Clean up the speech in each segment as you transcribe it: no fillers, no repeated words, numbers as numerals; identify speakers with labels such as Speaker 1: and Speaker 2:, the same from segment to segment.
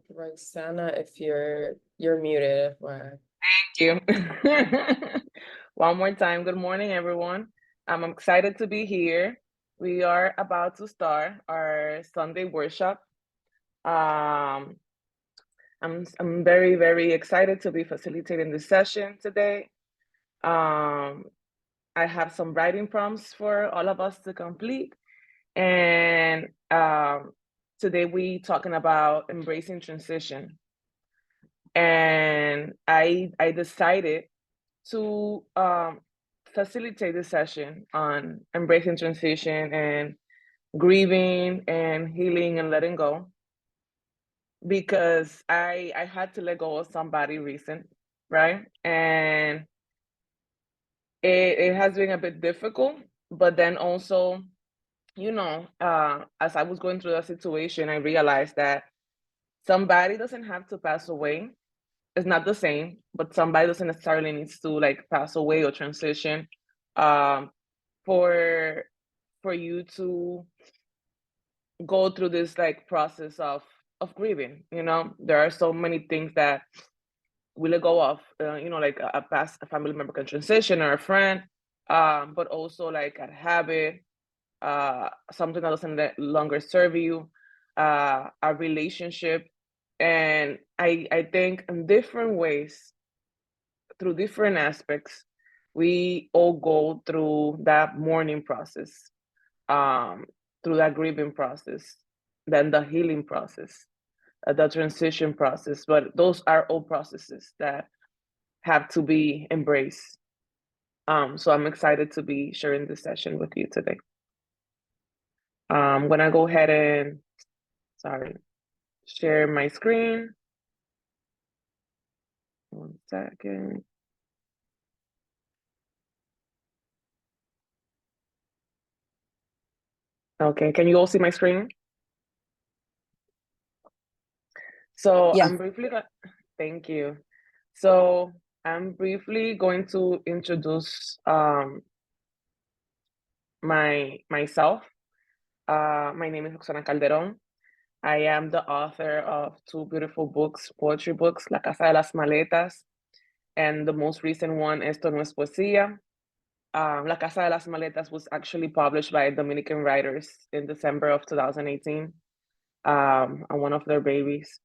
Speaker 1: Roxana, if you're muted.
Speaker 2: Thank you. One more time. Good morning, everyone. I'm excited to be here. We are about to start our Sunday workshop. I'm very, very excited to be facilitating this session today. I have some writing prompts for all of us to complete. And today we talking about embracing transition. And I decided to facilitate the session on embracing transition and grieving and healing and letting go, because I had to let go of somebody recent, right? And it has been a bit difficult, but then also, as I was going through that situation, I realized that somebody doesn't have to pass away. It's not the same, but somebody doesn't necessarily needs to like pass away or transition um, for you to go through this like process of grieving. There are so many things that we let go of. Like a past a family member can transition, or a friend, but also like a habit, something that doesn't longer serve you, a relationship. And I think in different ways, through different aspects, we all go through that mourning process, um, through that grieving process, then the healing process, the transition process. But those are all processes that have to be embraced. So I'm excited to be sharing this session with you today. I'm gonna go ahead and, share my screen. 1 second. Okay, can you all see my screen? So
Speaker 3: Yeah.
Speaker 2: thank you. So I'm briefly going to introduce myself. My name is Roxana Calderón. I am the author of 2 beautiful books, poetry books, La Casa de las Maletas, and the most recent one, Esto no es poesía. La Casa de las Maletas was actually published by Dominican writers in December of 2018. I'm one of their babies,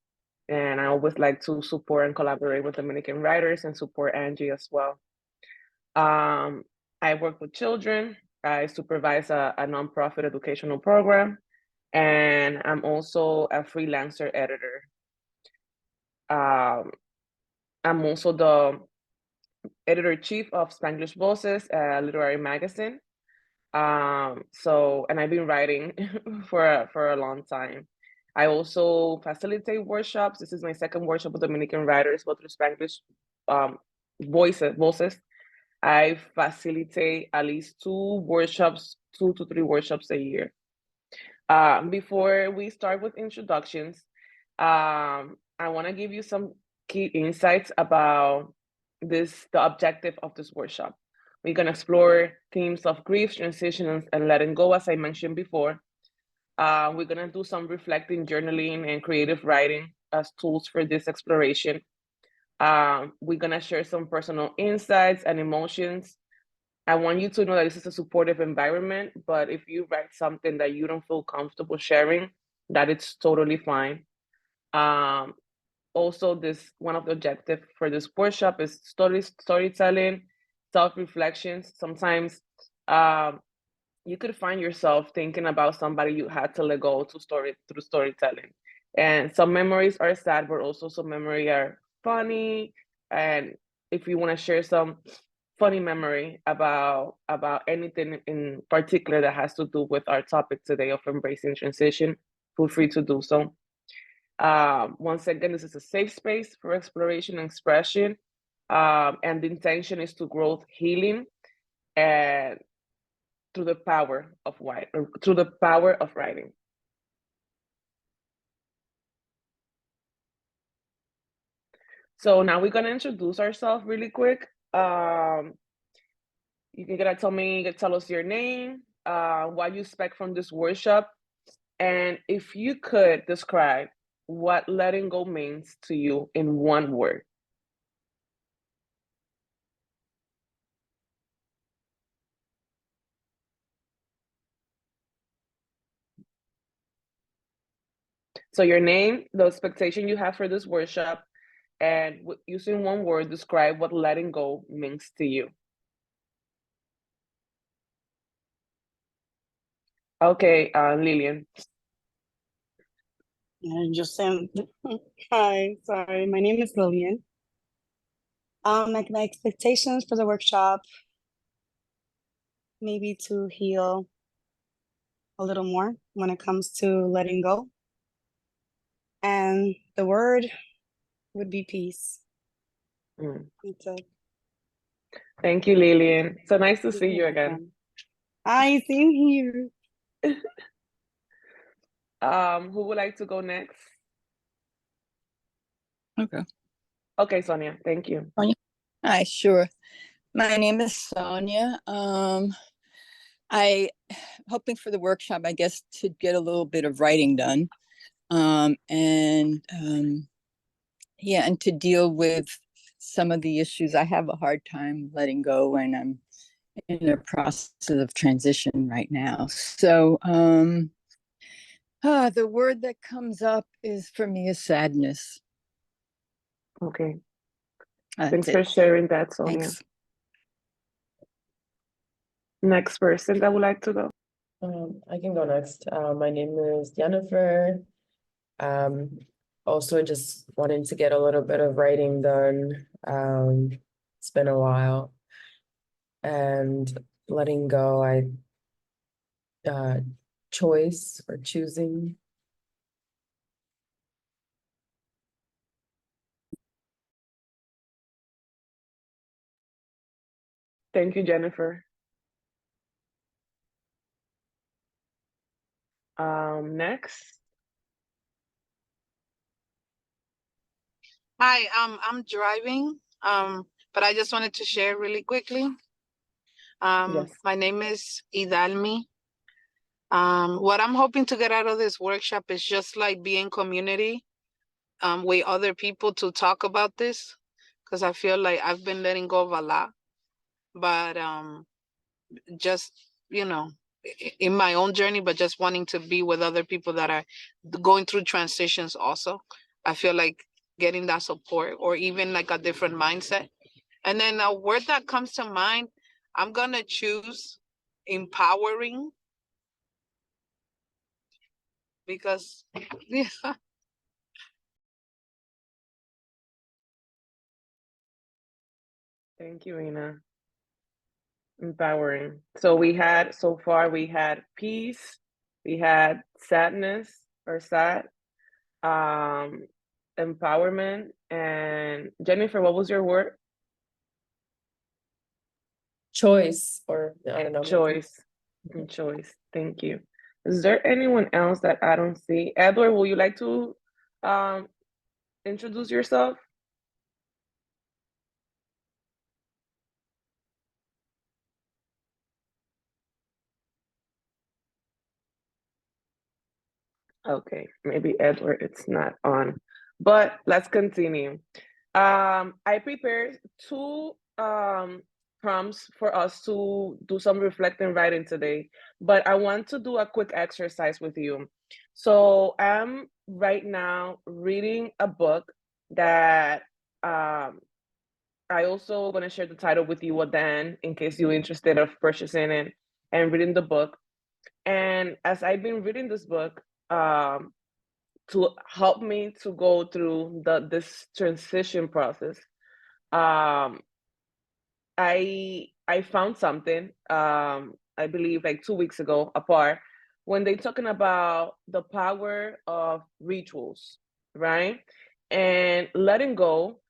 Speaker 2: and I always like to support and collaborate with Dominican writers and support Angie as well. I work with children. I supervise a nonprofit educational program, and I'm also a freelancer editor. I'm also the editor-chief of Spanglish Voices, a literary magazine. And I've been writing for a long time. I also facilitate workshops. This is my second workshop with Dominican writers, both through Spanglish voices. I facilitate at least 2 to 3 workshops a year. Before we start with introductions, I want to give you some key insights about the objective of this workshop. We're going to explore themes of grief, transition, and letting go, as I mentioned before. We're going to do some reflecting, journaling, and creative writing as tools for this exploration. We're going to share some personal insights and emotions. I want you to know that this is a supportive environment, but if you write something that you don't feel comfortable sharing, that it's totally fine. Also, one of the objectives for this workshop is storytelling, self-reflections. Sometimes you could find yourself thinking about somebody you had to let go through storytelling. And some memories are sad, but also some memories are funny. And if you want to share some funny memory about anything in particular that has to do with our topic today of embracing transition, feel free to do so. Once again, this is a safe space for exploration and expression, and the intention is to growth, healing, and through the power of writing. So now we're gonna introduce ourselves really quick. You can tell us your name, what you expect from this workshop, and if you could describe what letting go means to you in one word. So your name, the expectation you have for this workshop, and using one word, describe what letting go means to you. Okay, Lillian.
Speaker 3: Just hi, sorry, my name is Lillian. My expectations for the workshop, maybe to heal a little more when it comes to letting go. And the word would be peace. That's it.
Speaker 2: Thank you, Lillian. So nice to see you again.
Speaker 3: Hi, same here.
Speaker 2: Who would like to go next?
Speaker 4: Okay.
Speaker 2: Okay, Sonia, thank you.
Speaker 4: Hi, sure. My name is Sonia. I hoping for the workshop, I guess, to get a little bit of writing done. Yeah, and to deal with some of the issues. I have a hard time letting go when I'm in a process of transition right now. So the word that comes up is for me is sadness.
Speaker 2: Okay.
Speaker 4: That's
Speaker 2: Thanks
Speaker 4: it.
Speaker 2: for sharing that, Sonia.
Speaker 4: Thanks.
Speaker 2: Next person that would like to go.
Speaker 1: I can go next. My name is Jennifer. Also just wanting to get a little bit of writing done. It's been a while. And letting go, choice or choosing.
Speaker 2: Thank you, Jennifer. Next.
Speaker 5: Hi, I'm driving, but I just wanted to share really quickly.
Speaker 2: Yes.
Speaker 5: My name is Idalmi. What I'm hoping to get out of this workshop is just like be in community, with other people to talk about this, because I feel like I've been letting go of a lot, but just, you know, in my own journey, but just wanting to be with other people that are going through transitions also. I feel like getting that support or even like a different mindset. And then a word that comes to mind, I'm gonna choose empowering, because yeah.
Speaker 2: Thank you, Ina. Empowering. So far we had peace, we had sadness or sad, empowerment, and Jennifer, what was your word?
Speaker 1: Choice, or I don't know.
Speaker 2: Choice. Choice. Thank you. Is there anyone else that I don't see? Edward, will you like to introduce yourself? Okay, maybe Edward, it's not on, but let's continue. I prepared two prompts for us to do some reflecting writing today, but I want to do a quick exercise with you. So I'm right now reading a book that I also gonna share the title with you at the end in case you're interested of purchasing it and reading the book. And as I've been reading this book, to help me to go through this transition process, I found something, I believe like 2 weeks ago apart, when they talking about the power of rituals, right? And letting go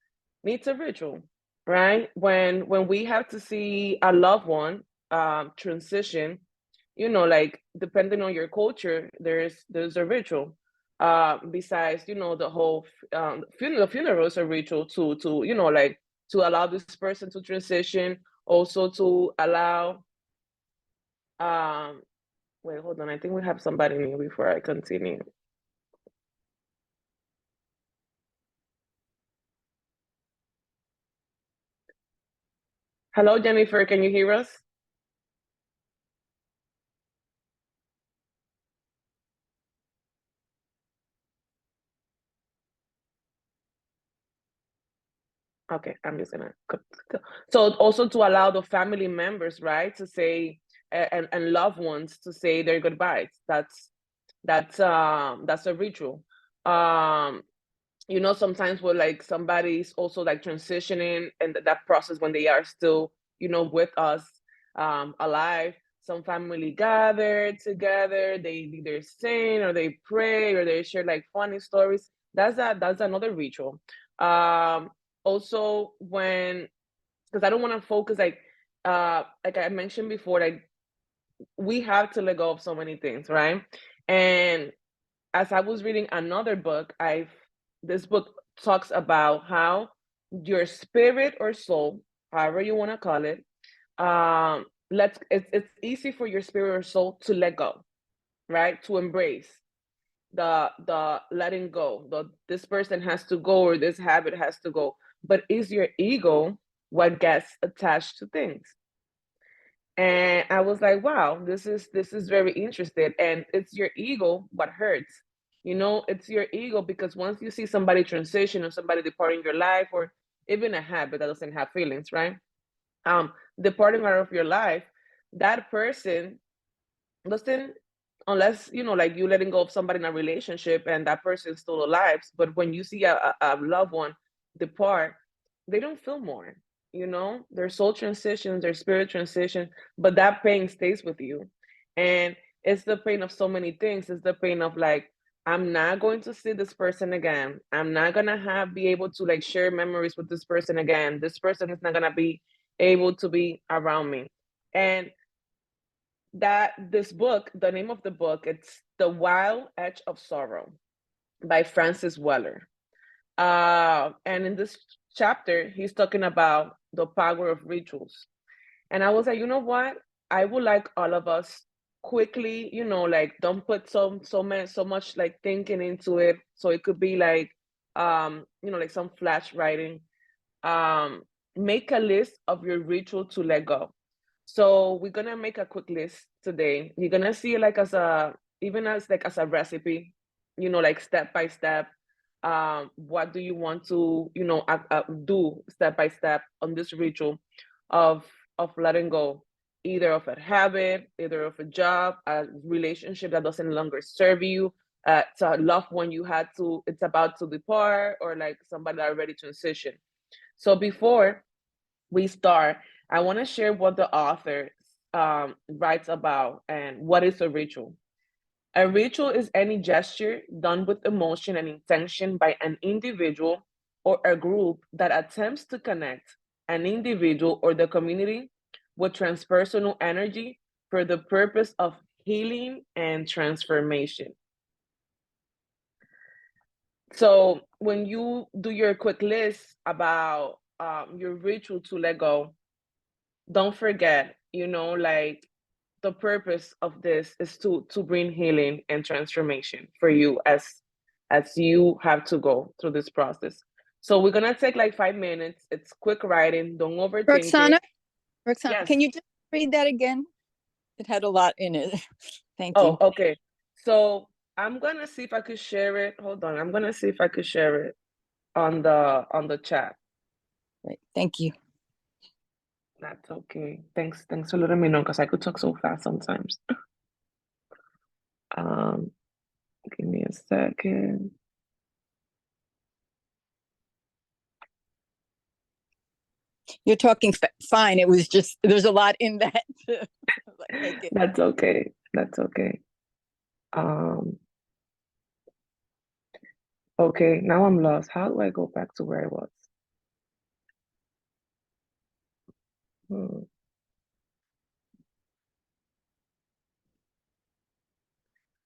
Speaker 2: needs a ritual, right? When we have to see a loved one transition, like depending on your culture, there's a ritual. Besides, the whole funeral is a ritual to like to allow this person to transition, also to allow wait, hold on, I think we have somebody new before I continue. Hello, Jennifer, can you hear us? Okay, I'm just gonna. So also to allow the family members, right, to say and loved ones to say their goodbyes. That's a ritual. You know, sometimes we're like somebody's also like transitioning and that process when they are still, you know, with us alive. Some family gather together, they either sing or they pray or they share like funny stories. That's another ritual. Also when, because I don't want to focus like I mentioned before, like we have to let go of so many things, right? And as I was reading another book, this book talks about how your spirit or soul, however you want to call it, it's easy for your spirit or soul to let go, right? To embrace the letting go. This person has to go or this habit has to go. But is your ego what gets attached to things? And I was like, wow, this is very interesting. And it's your ego what hurts. You know, it's your ego because once you see somebody transition or somebody departing your life or even a habit that doesn't have feelings, right? Departing out of your life, that person doesn't, unless you know, like you letting go of somebody in a relationship and that person is still alive. But when you see a loved one depart, they don't feel more. You know, their soul transitions, their spirit transition, but that pain stays with you, and it's the pain of so many things. It's the pain of like, I'm not going to see this person again. I'm not gonna be able to like share memories with this person again. This person is not gonna be able to be around me, and that this book, the name of the book, it's The Wild Edge of Sorrow by Francis Weller. And in this chapter, he's talking about the power of rituals. And I was like, you know what? I would like all of us quickly, you know, like don't put so much like thinking into it. So it could be like you know, like some flash writing. Um, make a list of your ritual to let go. So we're gonna make a quick list today. You're gonna see it like as a, even as like as a recipe, you know, like step by step. What do you want to, you know, do step by step on this ritual of letting go, either of a habit, either of a job, a relationship that doesn't longer serve you, it's a loved one you had to, it's about to depart, or like somebody that already transitioned. So before we start, I want to share what the author writes about and what is a ritual. A ritual is any gesture done with emotion and intention by an individual or a group that attempts to connect an individual or the community with transpersonal energy for the purpose of healing and transformation. So when you do your quick list about your ritual to let go, don't forget, you know, like the purpose of this is to bring healing and transformation for you as you have to go through this process. So we're gonna take like 5 minutes. It's quick writing. Don't overthink
Speaker 4: Roxana,
Speaker 2: it. Yes.
Speaker 4: can you just read that again? It had a lot in it. Thank
Speaker 2: Oh,
Speaker 4: you.
Speaker 2: okay. So I'm gonna see if I could share it. Hold on. I'm gonna see if I could share it on the chat.
Speaker 4: Right. Thank you.
Speaker 2: That's okay. Thanks for letting me know because I could talk so fast sometimes. Um, give me a second.
Speaker 4: You're talking fine. It was just, there's a lot in that. Okay.
Speaker 2: That's okay. That's okay. Okay, now I'm lost. How do I go back to where I was?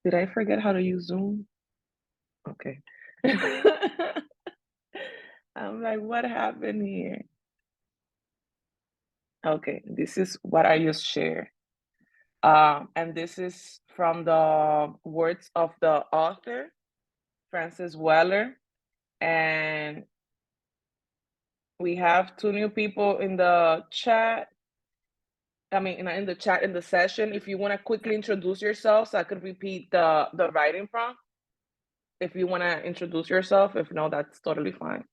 Speaker 2: Did I forget how to use Zoom? Okay. I'm like, what happened here? Okay, this is what I just shared. And this is from the words of the author, Francis Weller. And We have 2 new people in the chat. I mean, in the chat, in the session. If you want to quickly introduce yourself, so I could repeat the writing prompt. If you want to introduce yourself, if no, that's totally fine.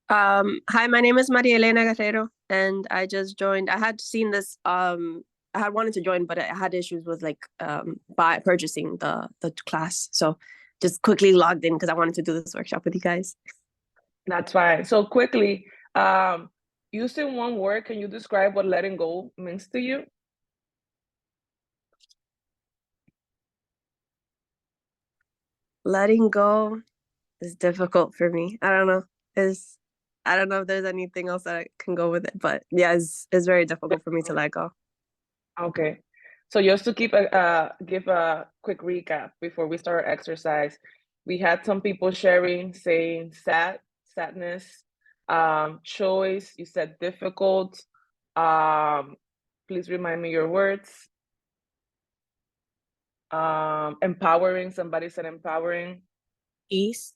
Speaker 6: Hi, my name is Maria Elena Guerrero, and I just joined. I had seen this. I had wanted to join, but I had issues with like purchasing the class. So just quickly logged in because I wanted to do this workshop with you guys.
Speaker 2: That's fine. So quickly, using one word, can you describe what letting go means to you?
Speaker 6: Letting go is difficult for me. I don't know. I don't know if there's anything else that I can go with it, but yeah, it's very difficult for me to let go.
Speaker 2: Okay. So just to give a quick recap before we start our exercise, we had some people sharing, saying sadness, choice, you said difficult. Please remind me your words. Empowering, somebody said empowering.
Speaker 6: Peace.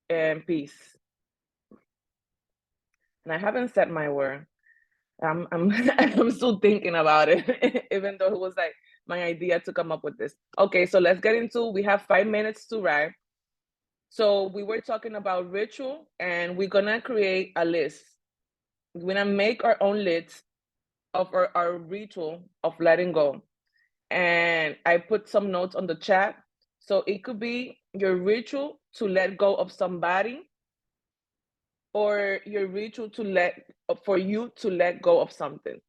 Speaker 2: And peace. And I haven't said my word. I'm I'm still thinking about it, even though it was like my idea to come up with this. Okay, so let's get into, we have 5 minutes to write. So we were talking about ritual, and we're gonna create a list. We're gonna make our own list of our ritual of letting go. And I put some notes on the chat. So it could be your ritual to let go of somebody, or your ritual for you to let go of something.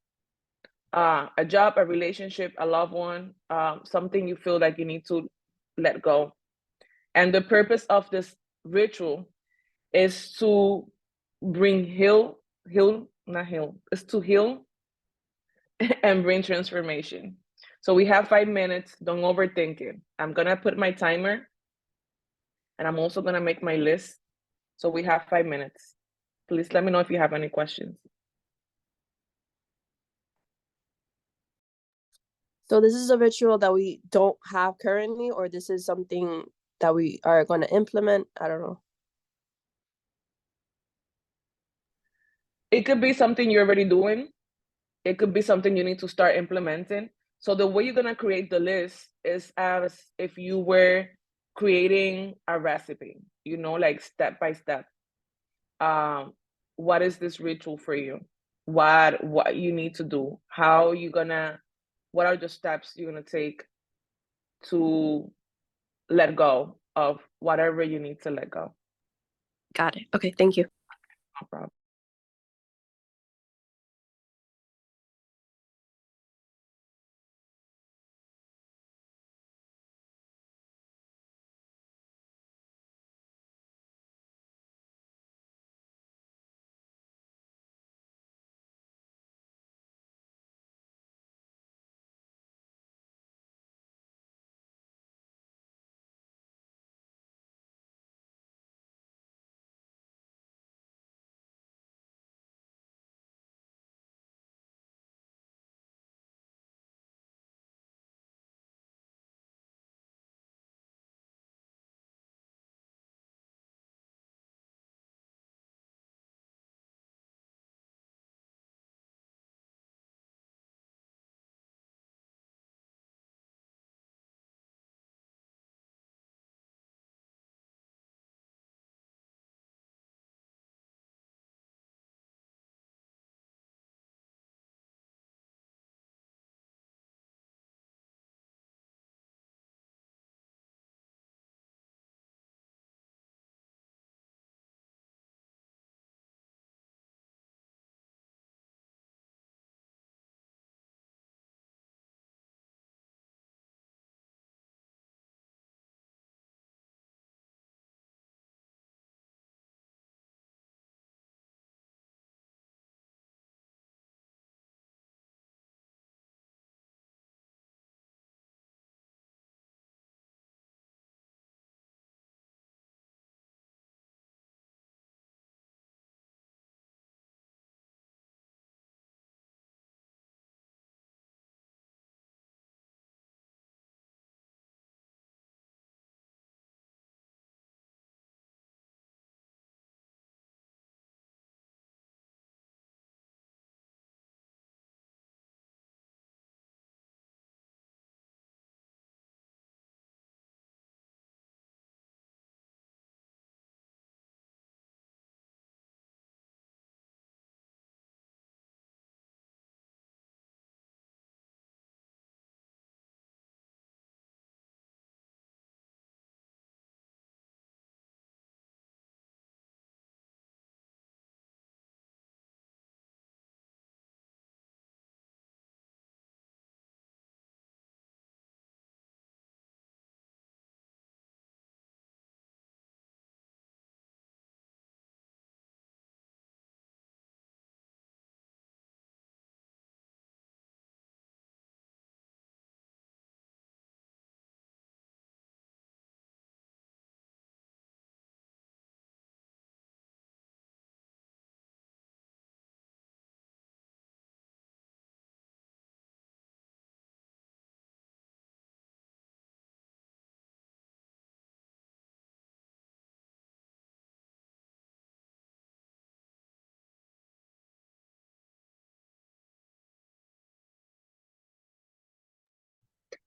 Speaker 2: A job, a relationship, a loved one, something you feel like you need to let go. And the purpose of this ritual is to bring is to heal and bring transformation. So we have 5 minutes, don't overthink it. I'm gonna put my timer, and I'm also gonna make my list. So we have 5 minutes. Please let me know if you have any questions.
Speaker 6: So this is a ritual that we don't have currently, or this is something that we are going to implement? I don't know.
Speaker 2: It could be something you're already doing. It could be something you need to start implementing. So the way you're gonna create the list is as if you were creating a recipe, like step by step. What is this ritual for you? What you need to do? What are the steps you're gonna take to let go of whatever you need to let go?
Speaker 6: Got it. Okay, thank you.
Speaker 2: No problem.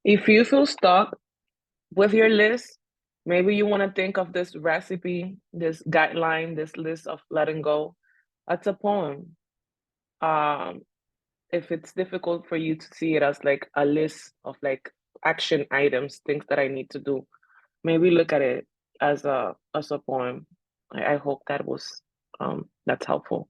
Speaker 2: If you feel stuck with your list, maybe you want to think of this recipe, this guideline, this list of letting go. That's a poem. Um, if it's difficult for you to see it as like a list of like action items, things that I need to do, maybe look at it as a poem. I hope that was that's helpful.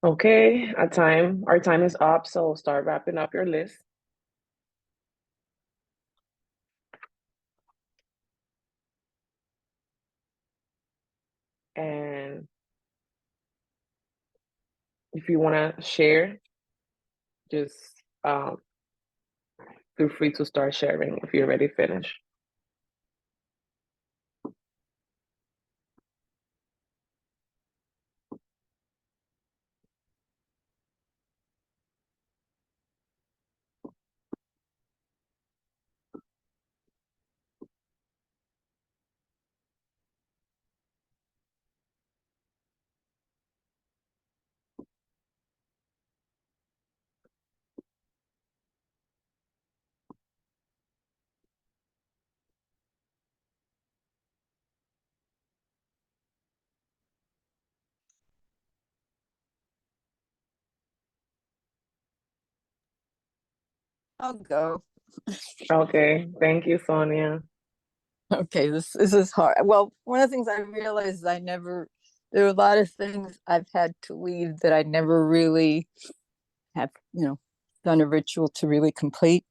Speaker 2: Okay, our time is up, so start wrapping up your list. And if you want to share, just feel free to start sharing if you're already finished.
Speaker 4: I'll go.
Speaker 2: Okay, thank you, Sonia.
Speaker 4: Okay, this is hard. Well, one of the things I realized is there are a lot of things I've had to leave that I never really have, done a ritual to really complete.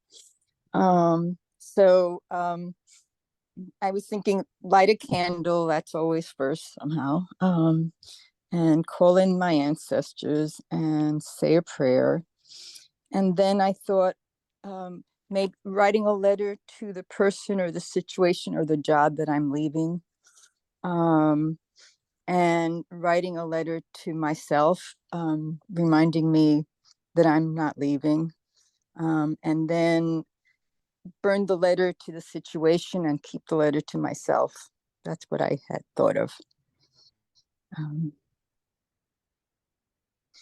Speaker 4: So I was thinking light a candle, that's always first somehow. And call in my ancestors and say a prayer. And then I thought, writing a letter to the person or the situation or the job that I'm leaving, and writing a letter to myself, reminding me that I'm not leaving, and then burn the letter to the situation and keep the letter to myself. That's what I had thought of.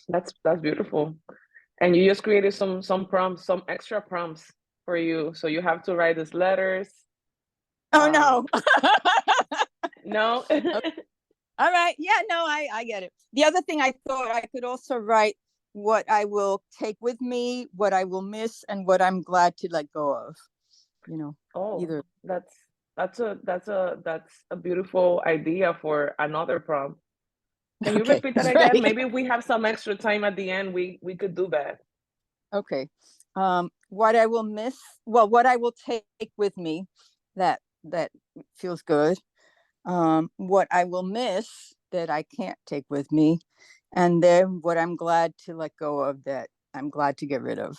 Speaker 2: That's beautiful. And you just created some prompts, some extra prompts for you. So you have to write these letters.
Speaker 4: Oh no.
Speaker 2: No.
Speaker 4: All right. Yeah, no, I get it. The other thing I thought I could also write what I will take with me, what I will miss, and what I'm glad to let go of.
Speaker 2: Oh,
Speaker 4: either.
Speaker 2: that's a beautiful idea for another prompt. Can you
Speaker 4: Okay,
Speaker 2: repeat that
Speaker 4: that's
Speaker 2: again?
Speaker 4: right.
Speaker 2: Maybe if we have some extra time at the end, we could do that.
Speaker 4: Okay. What I will miss, well, what I will take with me that feels good. What I will miss that I can't take with me, and then what I'm glad to let go of that I'm glad to get rid of.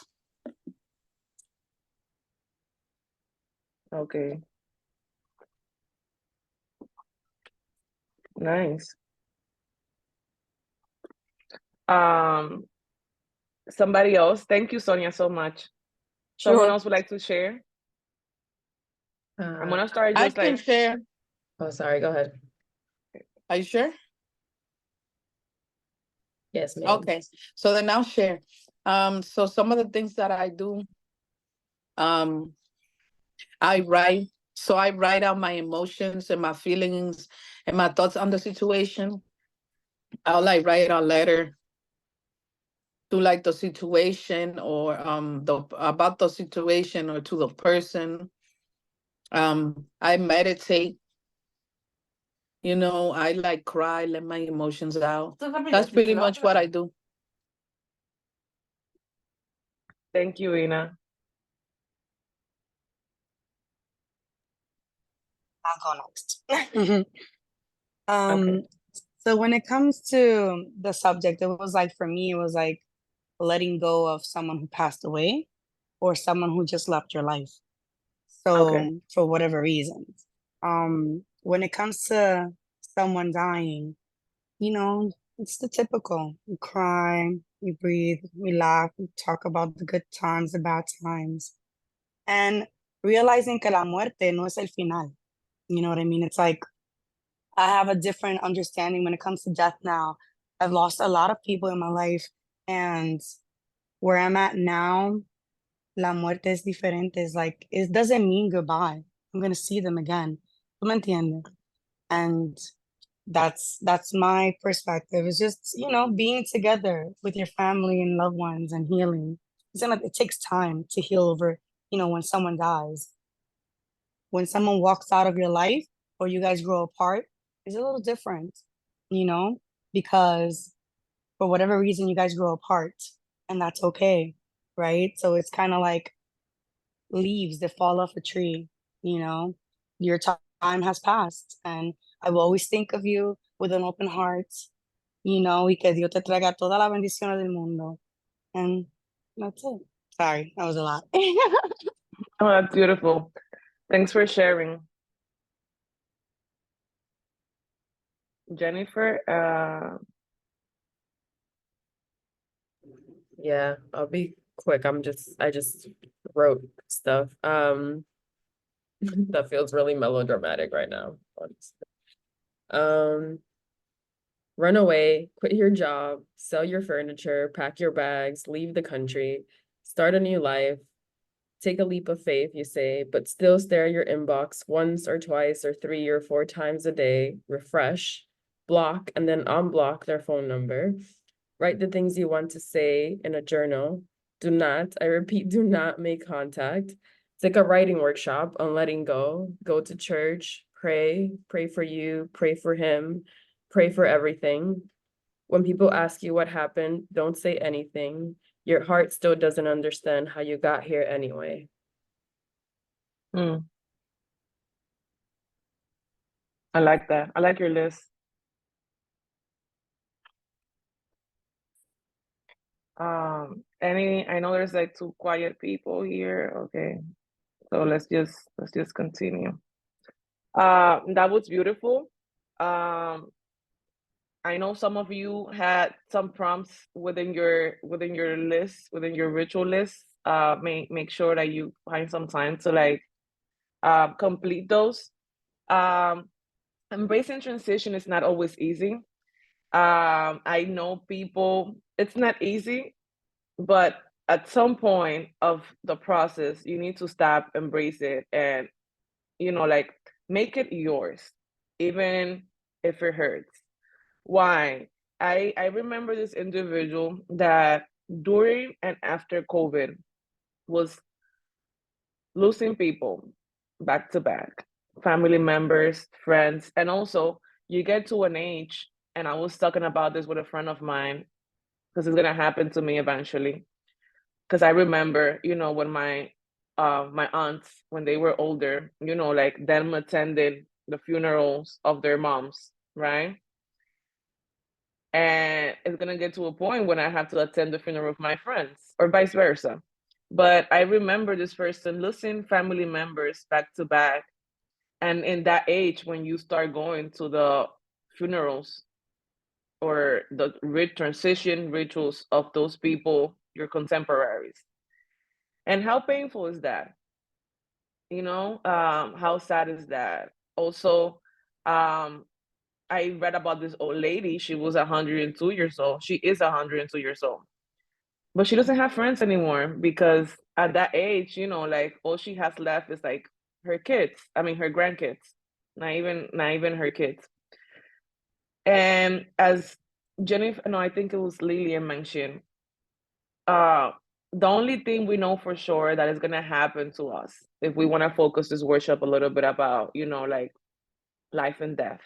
Speaker 2: Okay. Nice. Somebody else. Thank you, Sonia, so much. Someone
Speaker 4: Sure.
Speaker 2: else would like to share? I'm gonna start
Speaker 7: I
Speaker 2: just
Speaker 7: can
Speaker 2: like,
Speaker 7: share.
Speaker 1: Oh, sorry, go ahead.
Speaker 7: Are you sure?
Speaker 1: Yes, ma'am.
Speaker 7: Okay, so then I'll share. So some of the things that I do, I write. So I write out my emotions and my feelings and my thoughts on the situation. I'll like write a letter to like the situation or the about the situation or to the person. I meditate. You know, I like cry, let my emotions out. That's pretty much what I do.
Speaker 2: thank you, Ina.
Speaker 3: I'll go next.
Speaker 2: Okay.
Speaker 3: So when it comes to the subject, it was like for me, it was like letting go of someone who passed away or someone who just left your life. So
Speaker 2: Okay.
Speaker 3: for whatever reasons. When it comes to someone dying, it's the typical. You cry, you breathe, we laugh, we talk about the good times, the bad times. And realizing que la muerte no es el final. You know what I mean? It's like I have a different understanding when it comes to death now. I've lost a lot of people in my life, and where I'm at now, la muerte es diferente. It's like it doesn't mean goodbye. I'm gonna see them again. ¿Tú me entiendes? And that's my perspective. It's just, being together with your family and loved ones and healing. It takes time to heal over, when someone dies. When someone walks out of your life or you guys grow apart, it's a little different, you know, because for whatever reason you guys grow apart and that's okay, right? So it's kind of like leaves that fall off a tree, you know, your time has passed and I will always think of you with an open heart, y que Dios te traiga toda la bendición del mundo. And that's it. Sorry, that was a lot.
Speaker 2: Oh, that's beautiful. Thanks for sharing. Jennifer,
Speaker 1: Yeah, I'll be quick. I just wrote stuff. That feels really melodramatic right now. Honestly. Run away, quit your job, sell your furniture, pack your bags, leave the country, start a new life, take a leap of faith, you say, but still stare at your inbox once or twice or 3 or 4 times a day, refresh, block, and then unblock their phone number. Write the things you want to say in a journal. Do not, I repeat, do not make contact. Take a writing workshop on letting go. Go to church, pray for you, pray for him, pray for everything. When people ask you what happened, don't say anything. Your heart still doesn't understand how you got here anyway.
Speaker 2: I like that. I like your list. I know there's like 2 quiet people here. Okay. So let's just continue. That was beautiful. I know some of you had some prompts within your list, within your ritual list. Make sure that you find some time to like complete those. Embracing transition is not always easy. I know people, it's not easy, but at some point of the process, you need to stop, embrace it, and like make it yours, even if it hurts. Why? I remember this individual that during and after COVID was losing people back to back, family members, friends, and also you get to an age and I was talking about this with a friend of mine because it's gonna happen to me eventually. Because I remember, you know, when my aunts, when they were older, you know, like them attending the funerals of their moms, right? And it's gonna get to a point when I have to attend the funeral of my friends, or vice versa. But I remember this person losing family members back to back. And in that age, when you start going to the funerals or the transition rituals of those people, your contemporaries. And how painful is that? You know, how sad is that? Also, um, I read about this old lady. She was 102 years old. She is 102 years old, but she doesn't have friends anymore because at that age, you know, like all she has left is like her kids. I mean, her grandkids, not even her kids. And as Jennifer, no, I think it was Lillian mentioned, uh, the only thing we know for sure that is gonna happen to us if we want to focus this workshop a little bit about, you know, like life and death.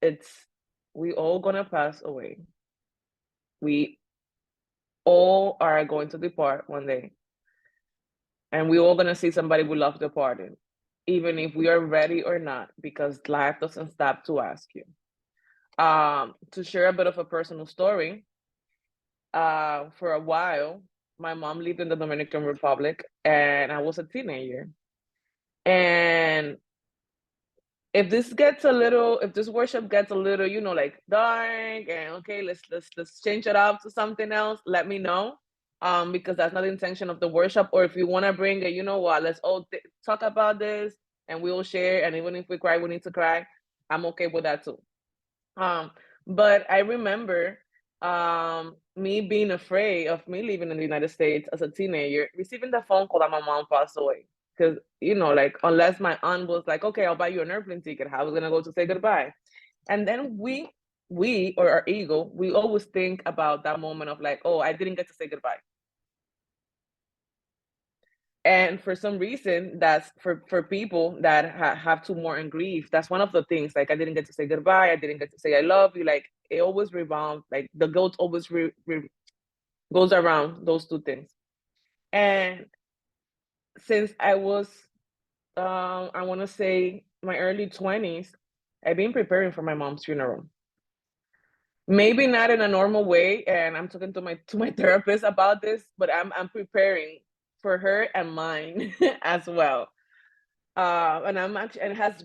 Speaker 2: It's we all gonna pass away. We all are going to depart one day, and we all gonna see somebody we love departing, even if we are ready or not, because life doesn't stop to ask you. To share a bit of a personal story, for a while, my mom lived in the Dominican Republic, and I was a teenager. And if this worship gets a little, you know, like dark, and okay, let's change it up to something else, let me know. Because that's not the intention of the worship. Or if you want to bring it, you know what, let's all talk about this, and we will share. And even if we cry, we need to cry. I'm okay with that too. But I remember me being afraid of me living in the United States as a teenager, receiving the phone call that my mom passed away. Because, you know, like, unless my aunt was like, okay, I'll buy you an airplane ticket, how was gonna go to say goodbye? And then we or our ego, we always think about that moment of like, oh, I didn't get to say goodbye. And for some reason, that's for people that have to mourn grief. That's one of the things. Like, I didn't get to say goodbye. I didn't get to say I love you. Like, it always rebounds. Like, the guilt always goes around those two things. And since I was, I want to say my early 20s, I've been preparing for my mom's funeral. Maybe not in a normal way, and I'm talking to my therapist about this, but I'm preparing for her and mine as well. And I'm actually, and it has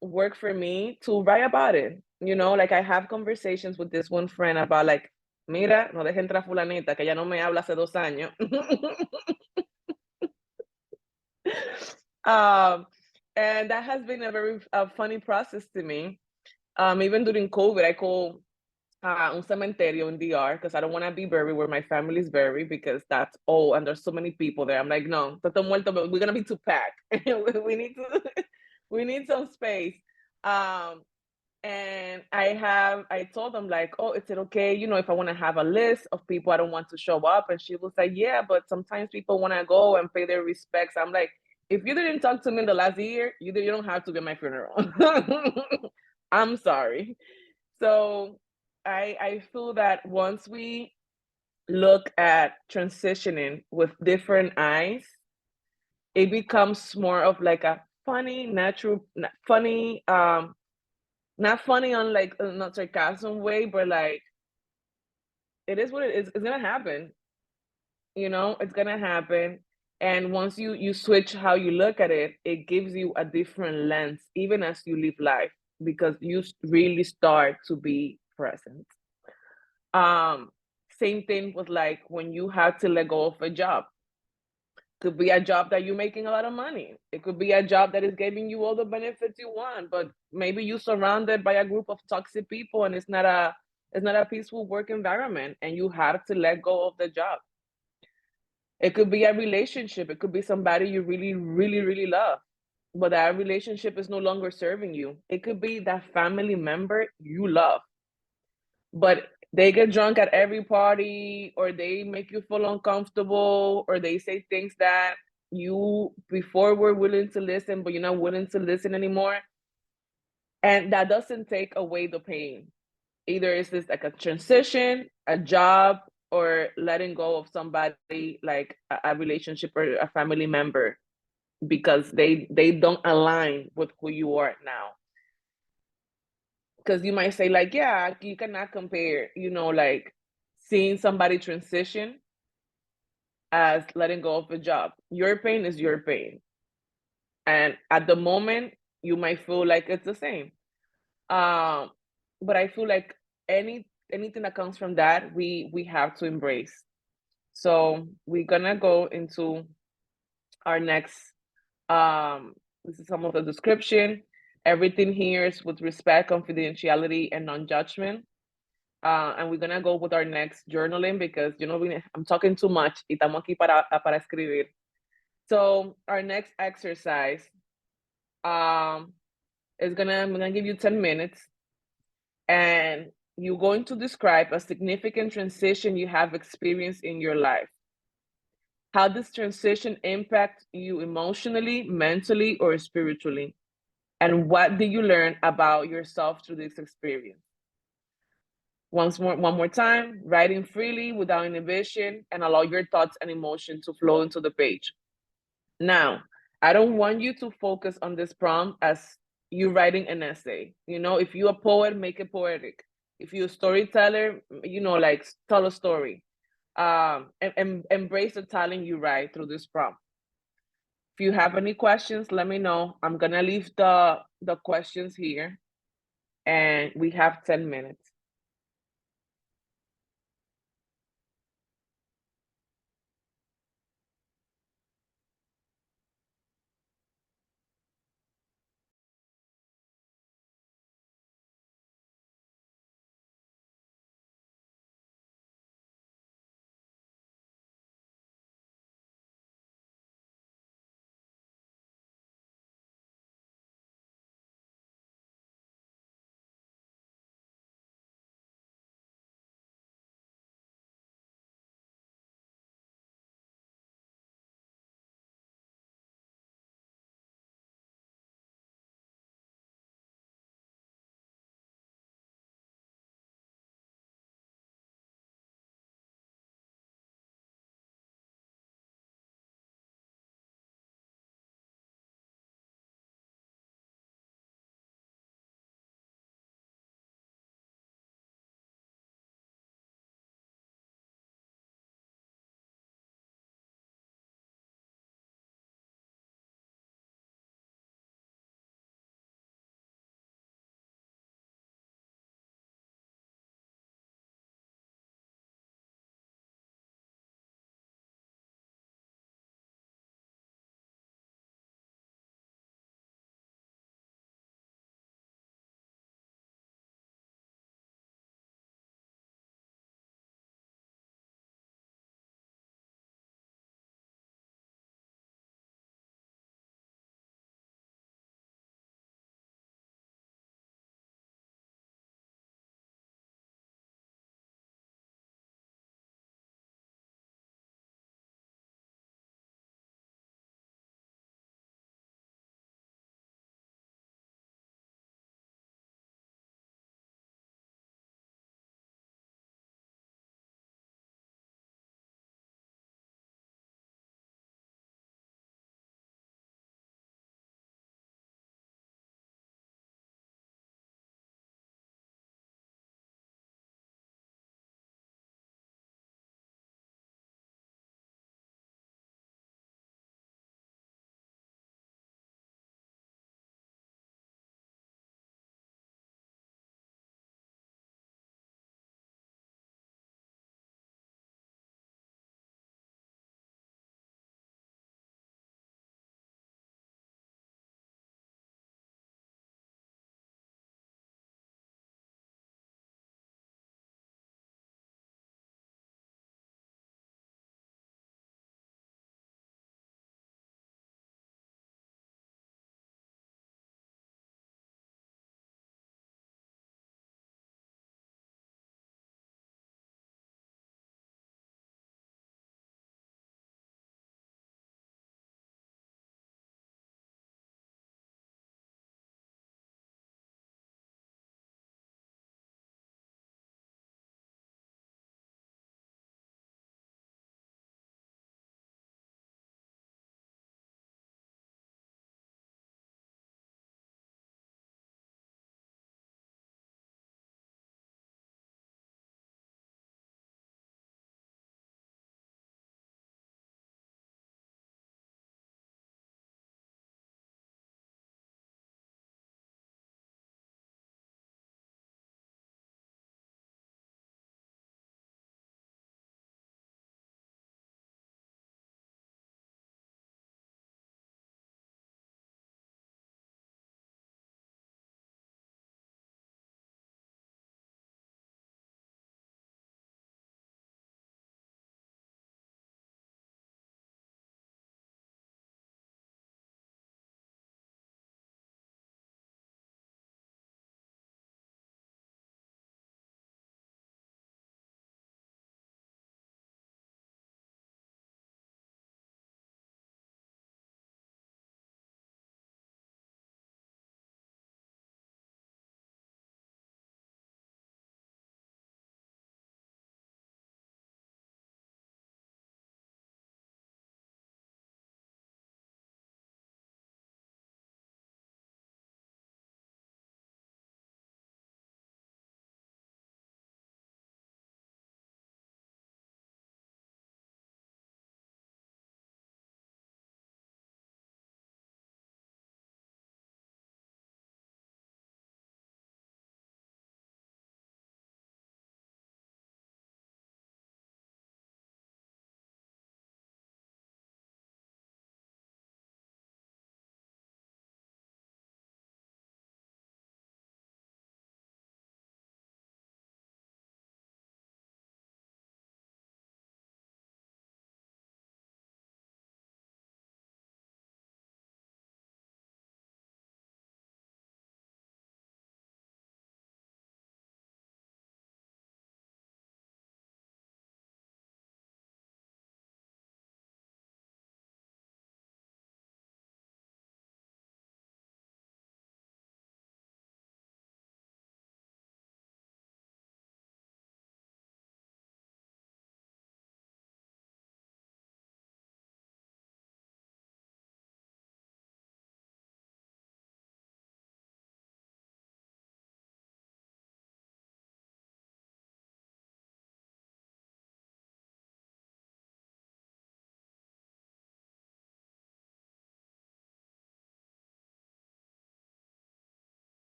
Speaker 2: worked for me to write about it. You know, like I have conversations with this one friend about like, mira, no deje entrar fulanita, que ya no me habla hace 2 años. And that has been a very funny process to me. Even during COVID, I call un cementerio in DR because I don't want to be buried where my family is buried because that's all, and there's so many people there. I'm like, no, we're gonna be too packed. we need to, we need some space. And I told them like, oh, is it okay? You know, if I want to have a list of people I don't want to show up, and she was like, yeah, but sometimes people want to go and pay their respects. I'm like, if you didn't talk to me in the last year, you don't have to be at my funeral. I'm sorry. So I feel that once we look at transitioning with different eyes, it becomes more of like a funny, natural, funny, not funny on like not sarcasm way, but like it is what it is. It's gonna happen. You know, it's gonna happen. And once you switch how you look at it, it gives you a different lens, even as you live life, because you really start to be present. Um, Same thing with like when you have to let go of a job. Could be a job that you're making a lot of money. It could be a job that is giving you all the benefits you want, but maybe you're surrounded by a group of toxic people and it's not a peaceful work environment, and you have to let go of the job. It could be a relationship. It could be somebody you really, really, really love, but that relationship is no longer serving you. It could be that family member you love, but they get drunk at every party, or they make you feel uncomfortable, or they say things that you before were willing to listen, but you're not willing to listen anymore. And that doesn't take away the pain. Either is this like a transition, a job, or letting go of somebody, like a relationship or a family member, because they don't align with who you are now. Because you might say, like, yeah, you cannot compare, like seeing somebody transition as letting go of a job. Your pain is your pain. And at the moment, you might feel like it's the same. But I feel like anything that comes from that, we have to embrace. So we're gonna go into our next, this is some of the description. Everything here is with respect, confidentiality, and non-judgment. And we're gonna go with our next journaling because I'm talking too much. Y estamos aquí para escribir. So our next exercise, I'm gonna give you 10 minutes, and you're going to describe a significant transition you have experienced in your life. How this transition impact you emotionally, mentally, or spiritually? And what did you learn about yourself through this experience? One more time, writing freely without inhibition, and allow your thoughts and emotions to flow into the page. Now, I don't want you to focus on this prompt as you writing an essay. If you're a poet, make it poetic. If you're a storyteller, like tell a story. And embrace the talent you write through this prompt. If you have any questions, let me know. I'm gonna leave the questions here, and we have 10 minutes.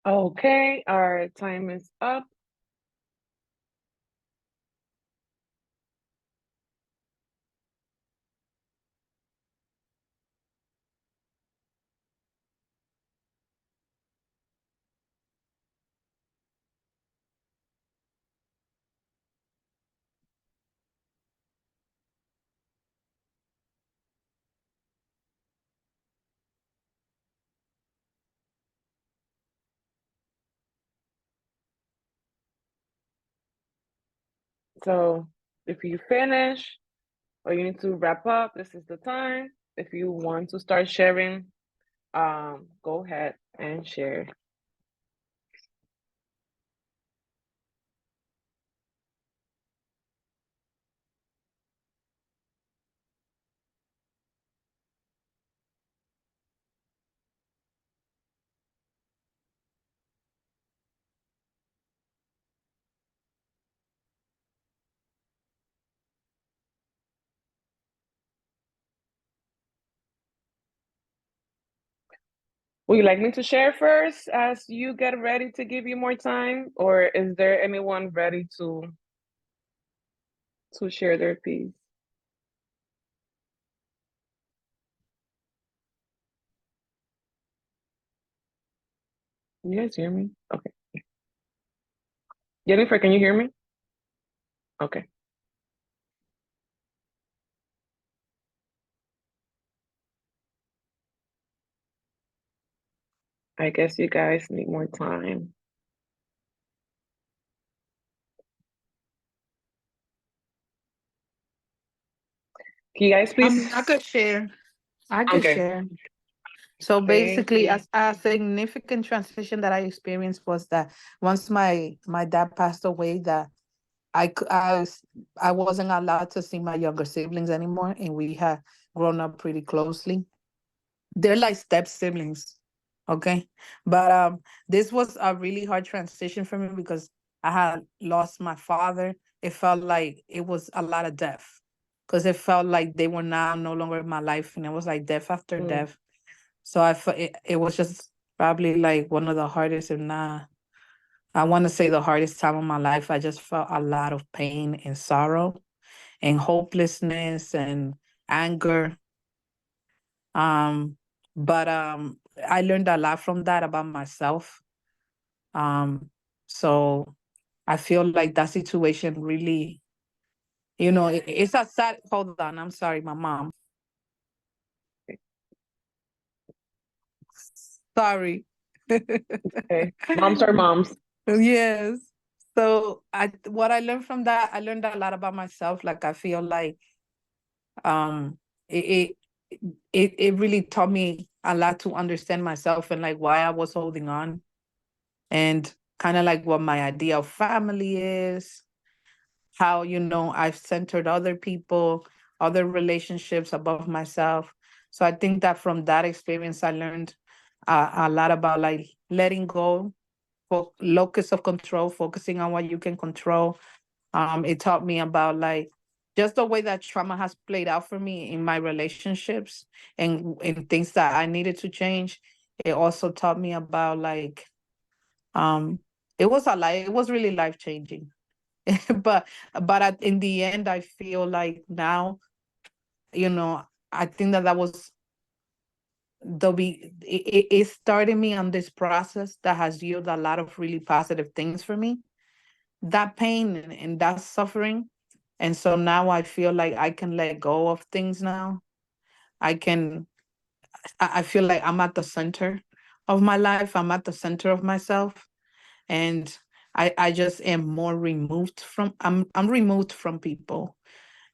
Speaker 2: Okay, our time is up. So if you finish or you need to wrap up, this is the time. If you want to start sharing, go ahead and share. Would you like me to share first as you get ready to give you more time? Or is there anyone ready to share their piece? You guys hear me? Okay. Jennifer, can you hear me? Okay. I guess you guys need more time. Can you guys please?
Speaker 7: I could share. I could
Speaker 2: Okay.
Speaker 7: share. So
Speaker 2: Thank
Speaker 7: basically,
Speaker 2: you.
Speaker 7: a significant transition that I experienced was that once my dad passed away, that I wasn't allowed to see my younger siblings anymore, and we had grown up pretty closely. They're like step siblings, okay? But this was a really hard transition for me because I had lost my father. It felt like it was a lot of death because it felt like they were now no longer in my life, and it was like death after death. So I felt it was just probably like one of the hardest, if not, I want to say the hardest time of my life. I just felt a lot of pain and sorrow and hopelessness and anger. Um, but I learned a lot from that about myself. So I feel like that situation really, it's a sad. Hold on, I'm sorry, my mom. Sorry.
Speaker 2: Okay. Moms are moms.
Speaker 7: Yes. So what I learned from that, I learned a lot about myself. Like I feel like um it it really taught me a lot to understand myself and like why I was holding on and kind of like what my idea of family is, how I've centered other people, other relationships above myself. So I think that from that experience I learned a lot about like letting go, locus of control, focusing on what you can control. It taught me about like just the way that trauma has played out for me in my relationships and in things that I needed to change. It also taught me about like um it was really life changing. but in the end I feel like now, I think that was it started me on this process that has yielded a lot of really positive things for me, that pain and that suffering. And so now I feel like I can let go of things now. I can, I feel like I'm at the center of my life. I'm at the center of myself. And I just am more removed from, I'm removed from people.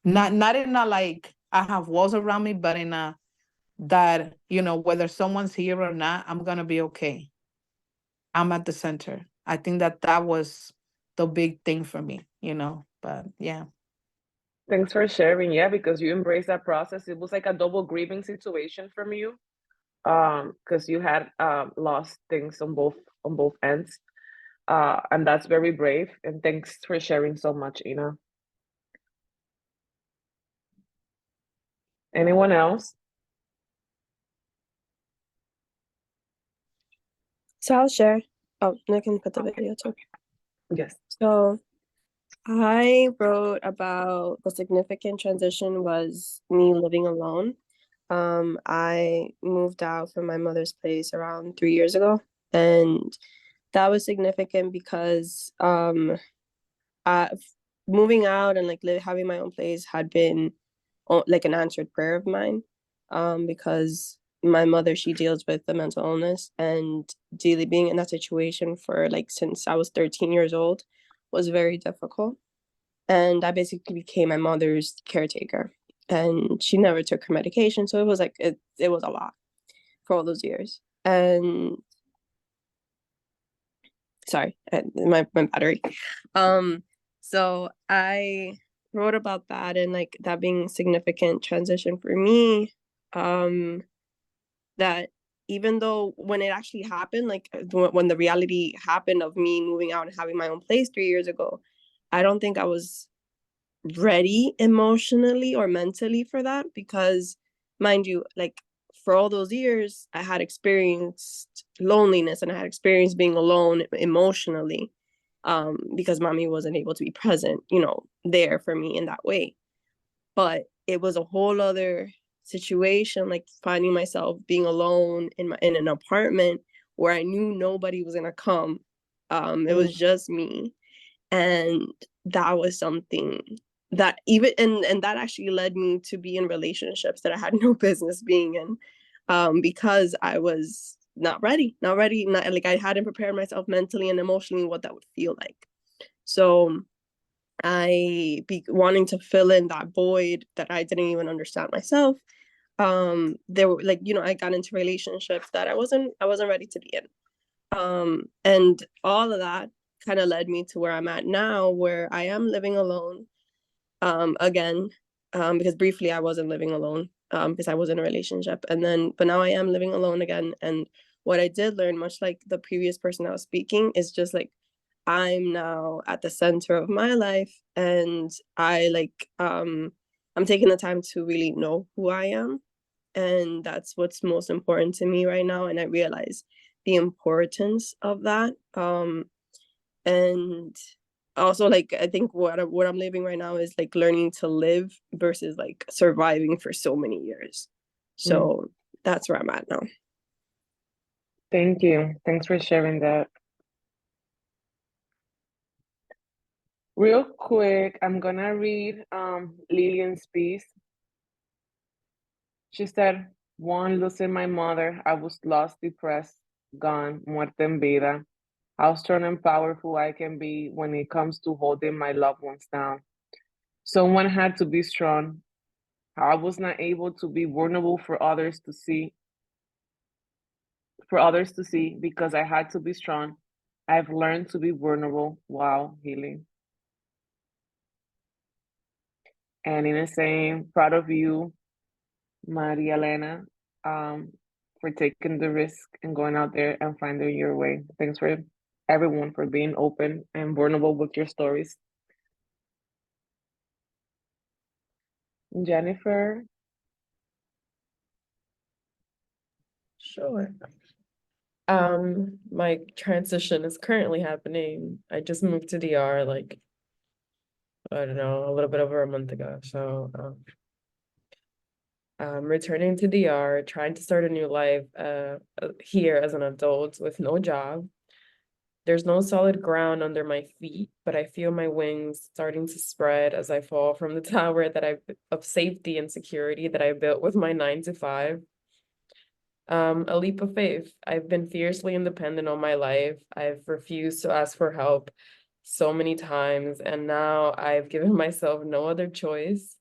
Speaker 7: Not in a like, I have walls around me, but in a, that, whether someone's here or not, I'm going to be okay. I'm at the center. I think that was the big thing for me, but yeah.
Speaker 2: Thanks for sharing. Yeah, because you embraced that process. It was like a double grieving situation from you. Because you had lost things on both ends. And that's very brave. And thanks for sharing so much, Ina. Anyone else?
Speaker 6: So I'll share. Oh, and I can put the video too.
Speaker 2: Yes.
Speaker 6: So I wrote about the significant transition was me living alone. I moved out from my mother's place around 3 years ago, and that was significant because moving out and like having my own place had been like an answered prayer of mine, because my mother, she deals with the mental illness, and daily being in that situation for like since I was 13 years old was very difficult. And I basically became my mother's caretaker, and she never took her medication, so it was like it was a lot for all those years. And sorry, my battery. So I wrote about that, and like that being significant transition for me. That even though when it actually happened, like when the reality happened of me moving out and having my own place 3 years ago, I don't think I was ready emotionally or mentally for that, because mind you, like for all those years I had experienced loneliness and I had experienced being alone emotionally, because mommy wasn't able to be present, there for me in that way. But it was a whole other situation, like finding myself being alone in an apartment where I knew nobody was gonna come. It was just me. And that was something that even and that actually led me to be in relationships that I had no business being in, because I was not ready, not like I hadn't prepared myself mentally and emotionally what that would feel like. So I be wanting to fill in that void that I didn't even understand myself. There were like, I got into relationships that I wasn't ready to be in. And all of that kind of led me to where I'm at now, where I am living alone, again, because briefly I wasn't living alone, because I was in a relationship, but now I am living alone again. And what I did learn, much like the previous person I was speaking, is just like I'm now at the center of my life, and I'm taking the time to really know who I am, and that's what's most important to me right now. And I realize the importance of that. And also, like, I think what I'm living right now is like learning to live versus like surviving for so many years. So that's where I'm at now.
Speaker 2: Thank you. Thanks for sharing that. Real quick, I'm gonna read Lillian's piece. She said, one, losing my mother, I was lost, depressed, gone, muerta en vida. How strong and powerful I can be when it comes to holding my loved ones down. Someone had to be strong. I was not able to be vulnerable for others to see, because I had to be strong. I've learned to be vulnerable while healing. And in the same, proud of you, Maria Elena, for taking the risk and going out there and finding your way. Thanks for everyone for being open and vulnerable with your stories. Jennifer?
Speaker 1: Sure. My transition is currently happening. I just moved to DR like, I don't know, a little bit over a month ago. So returning to DR, trying to start a new life here as an adult with no job. There's no solid ground under my feet, but I feel my wings starting to spread as I fall from the tower of safety and security that I built with my 9 to 5. A leap of faith. I've been fiercely independent all my life. I've refused to ask for help so many times, and now I've given myself no other choice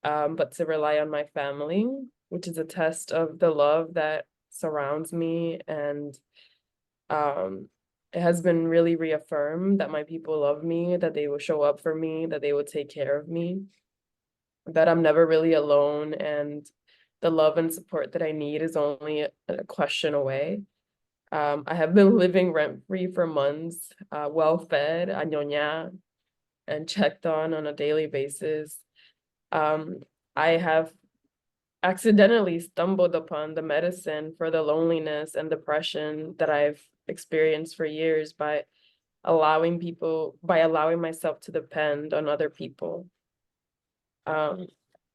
Speaker 1: but to rely on my family, which is a test of the love that surrounds me. And it has been really reaffirmed that my people love me, that they will show up for me, that they will take care of me, that I'm never really alone, and the love and support that I need is only a question away. I have been living rent-free for months, well-fed, añoña, and checked on a daily basis. I have accidentally stumbled upon the medicine for the loneliness and depression that I've experienced for years by allowing myself to depend on other people.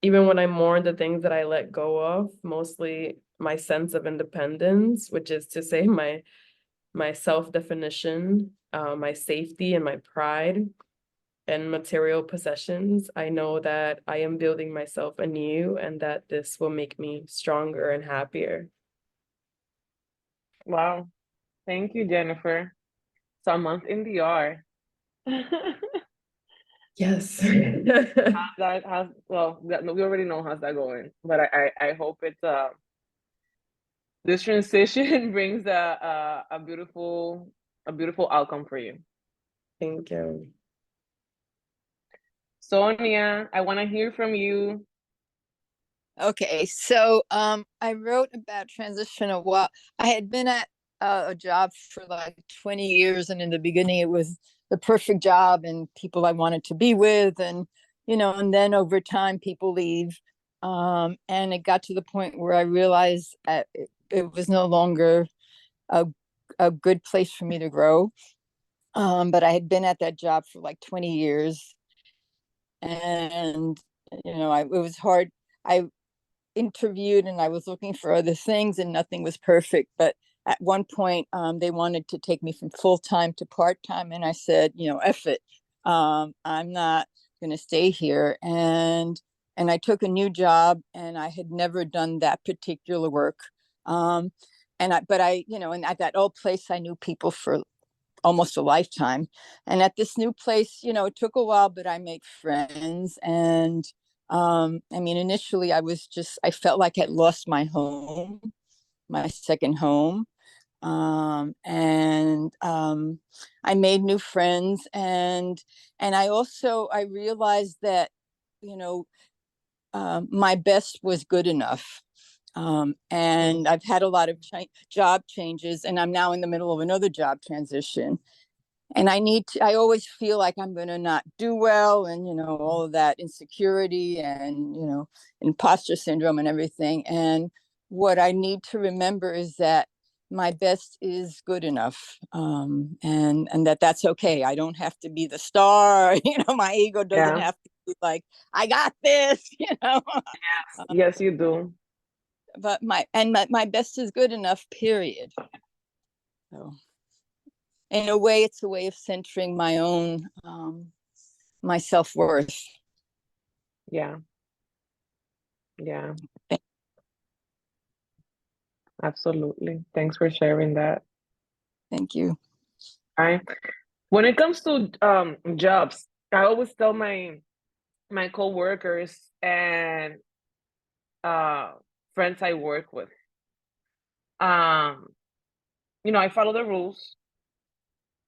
Speaker 1: Even when I mourn the things that I let go of, mostly my sense of independence, which is to say my self-definition, my safety and my pride and material possessions, I know that I am building myself anew and that this will make me stronger and happier.
Speaker 2: Wow. Thank you, Jennifer. So a month in the R.
Speaker 1: Yes.
Speaker 2: Well, we already know how's that going, but I hope it's this transition brings a beautiful outcome for you.
Speaker 1: Thank you.
Speaker 2: Sonia, I want to hear from you.
Speaker 4: Okay, so I wrote about transition a while. I had been at a job for like 20 years, and in the beginning it was the perfect job and people I wanted to be with, and and then over time people leave, and it got to the point where I realized it was no longer a good place for me to grow. But I had been at that job for like 20 years, and it was hard. I interviewed and I was looking for other things and nothing was perfect. But at one point, they wanted to take me from full-time to part-time. And I said, F it. I'm not going to stay here. And I took a new job and I had never done that particular work. And at that old place, I knew people for almost a lifetime. And at this new place, it took a while, but I made friends. And initially I felt like I'd lost my home, my second home. I made new friends, and I realized that, my best was good enough. And I've had a lot of job changes, and I'm now in the middle of another job transition. And I always feel like I'm going to not do well, and, all of that insecurity and, imposter syndrome and everything. And what I need to remember is that my best is good enough. And that's okay. I don't have to be the star. My ego doesn't have to be like, I got this,
Speaker 2: Yes, you do.
Speaker 4: But my best is good enough, period. So in a way, it's a way of centering my own my self-worth.
Speaker 2: Yeah. Absolutely. Thanks for sharing that.
Speaker 4: Thank you.
Speaker 2: All right. When it comes to jobs, I always tell my coworkers and friends I work with, I follow the rules,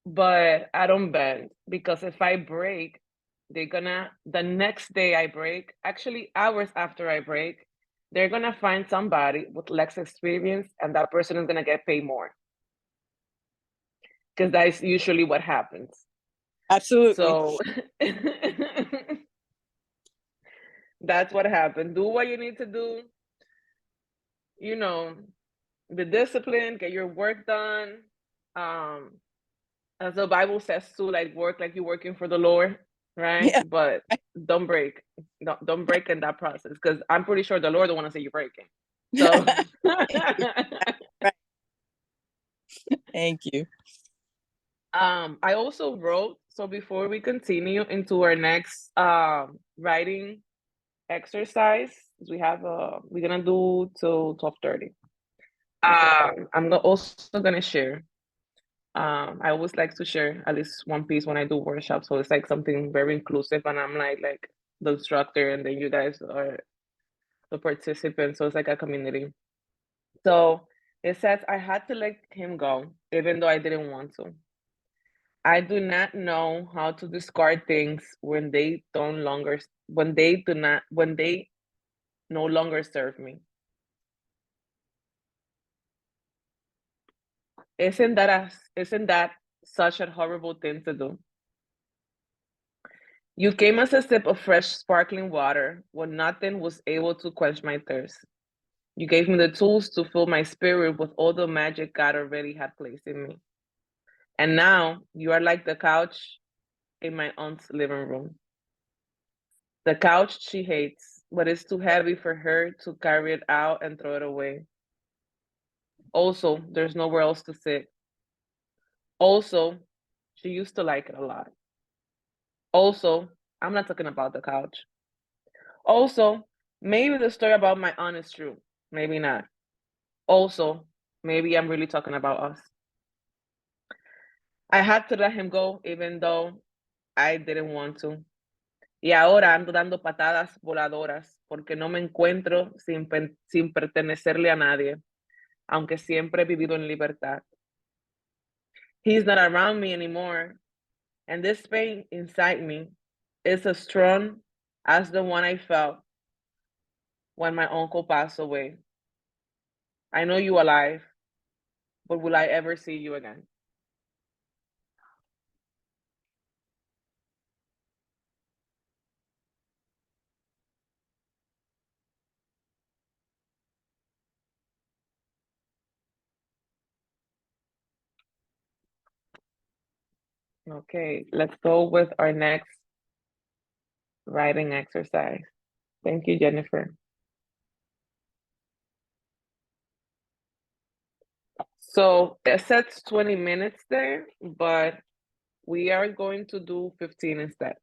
Speaker 2: but I don't bend, because if I break, the next day I break, actually hours after I break, they're gonna find somebody with less experience, and that person is gonna get paid more, because that's usually what happens.
Speaker 4: Absolutely.
Speaker 2: So that's what happened. Do what you need to do. Be disciplined, get your work done. As the Bible says too, like work like you're working for the Lord, right?
Speaker 4: Yeah.
Speaker 2: But don't break. Don't break in that process, because I'm pretty sure the Lord don't want to see you breaking. So
Speaker 4: Thank you.
Speaker 2: I also wrote, so before we continue into our next writing exercise, we're gonna do till 12:30. I'm also gonna share. I always like to share at least one piece when I do workshops, so it's like something very inclusive, and I'm like the instructor, and then you guys are the participants, so it's like a community. So it says, I had to let him go, even though I didn't want to. I do not know how to discard things when they no longer serve me. Isn't that such a horrible thing to do? You came as a sip of fresh sparkling water when nothing was able to quench my thirst. You gave me the tools to fill my spirit with all the magic God already had placed in me. And now you are like the couch in my aunt's living room. The couch she hates, but it's too heavy for her to carry it out and throw it away. Also, there's nowhere else to sit. Also, she used to like it a lot. Also, I'm not talking about the couch. Also, maybe the story about my aunt is true. Maybe not. Also, maybe I'm really talking about us. I had to let him go even though I didn't want to. Y ahora ando dando patadas voladoras porque no me encuentro sin pertenecerle a nadie, aunque siempre he vivido en libertad. He's not around me anymore, and this pain inside me is as strong as the one I felt when my uncle passed away. I know you alive, but will I ever see you again? Okay, let's go with our next writing exercise. Thank you, Jennifer. So it says 20 minutes there, but we are going to do 15 instead.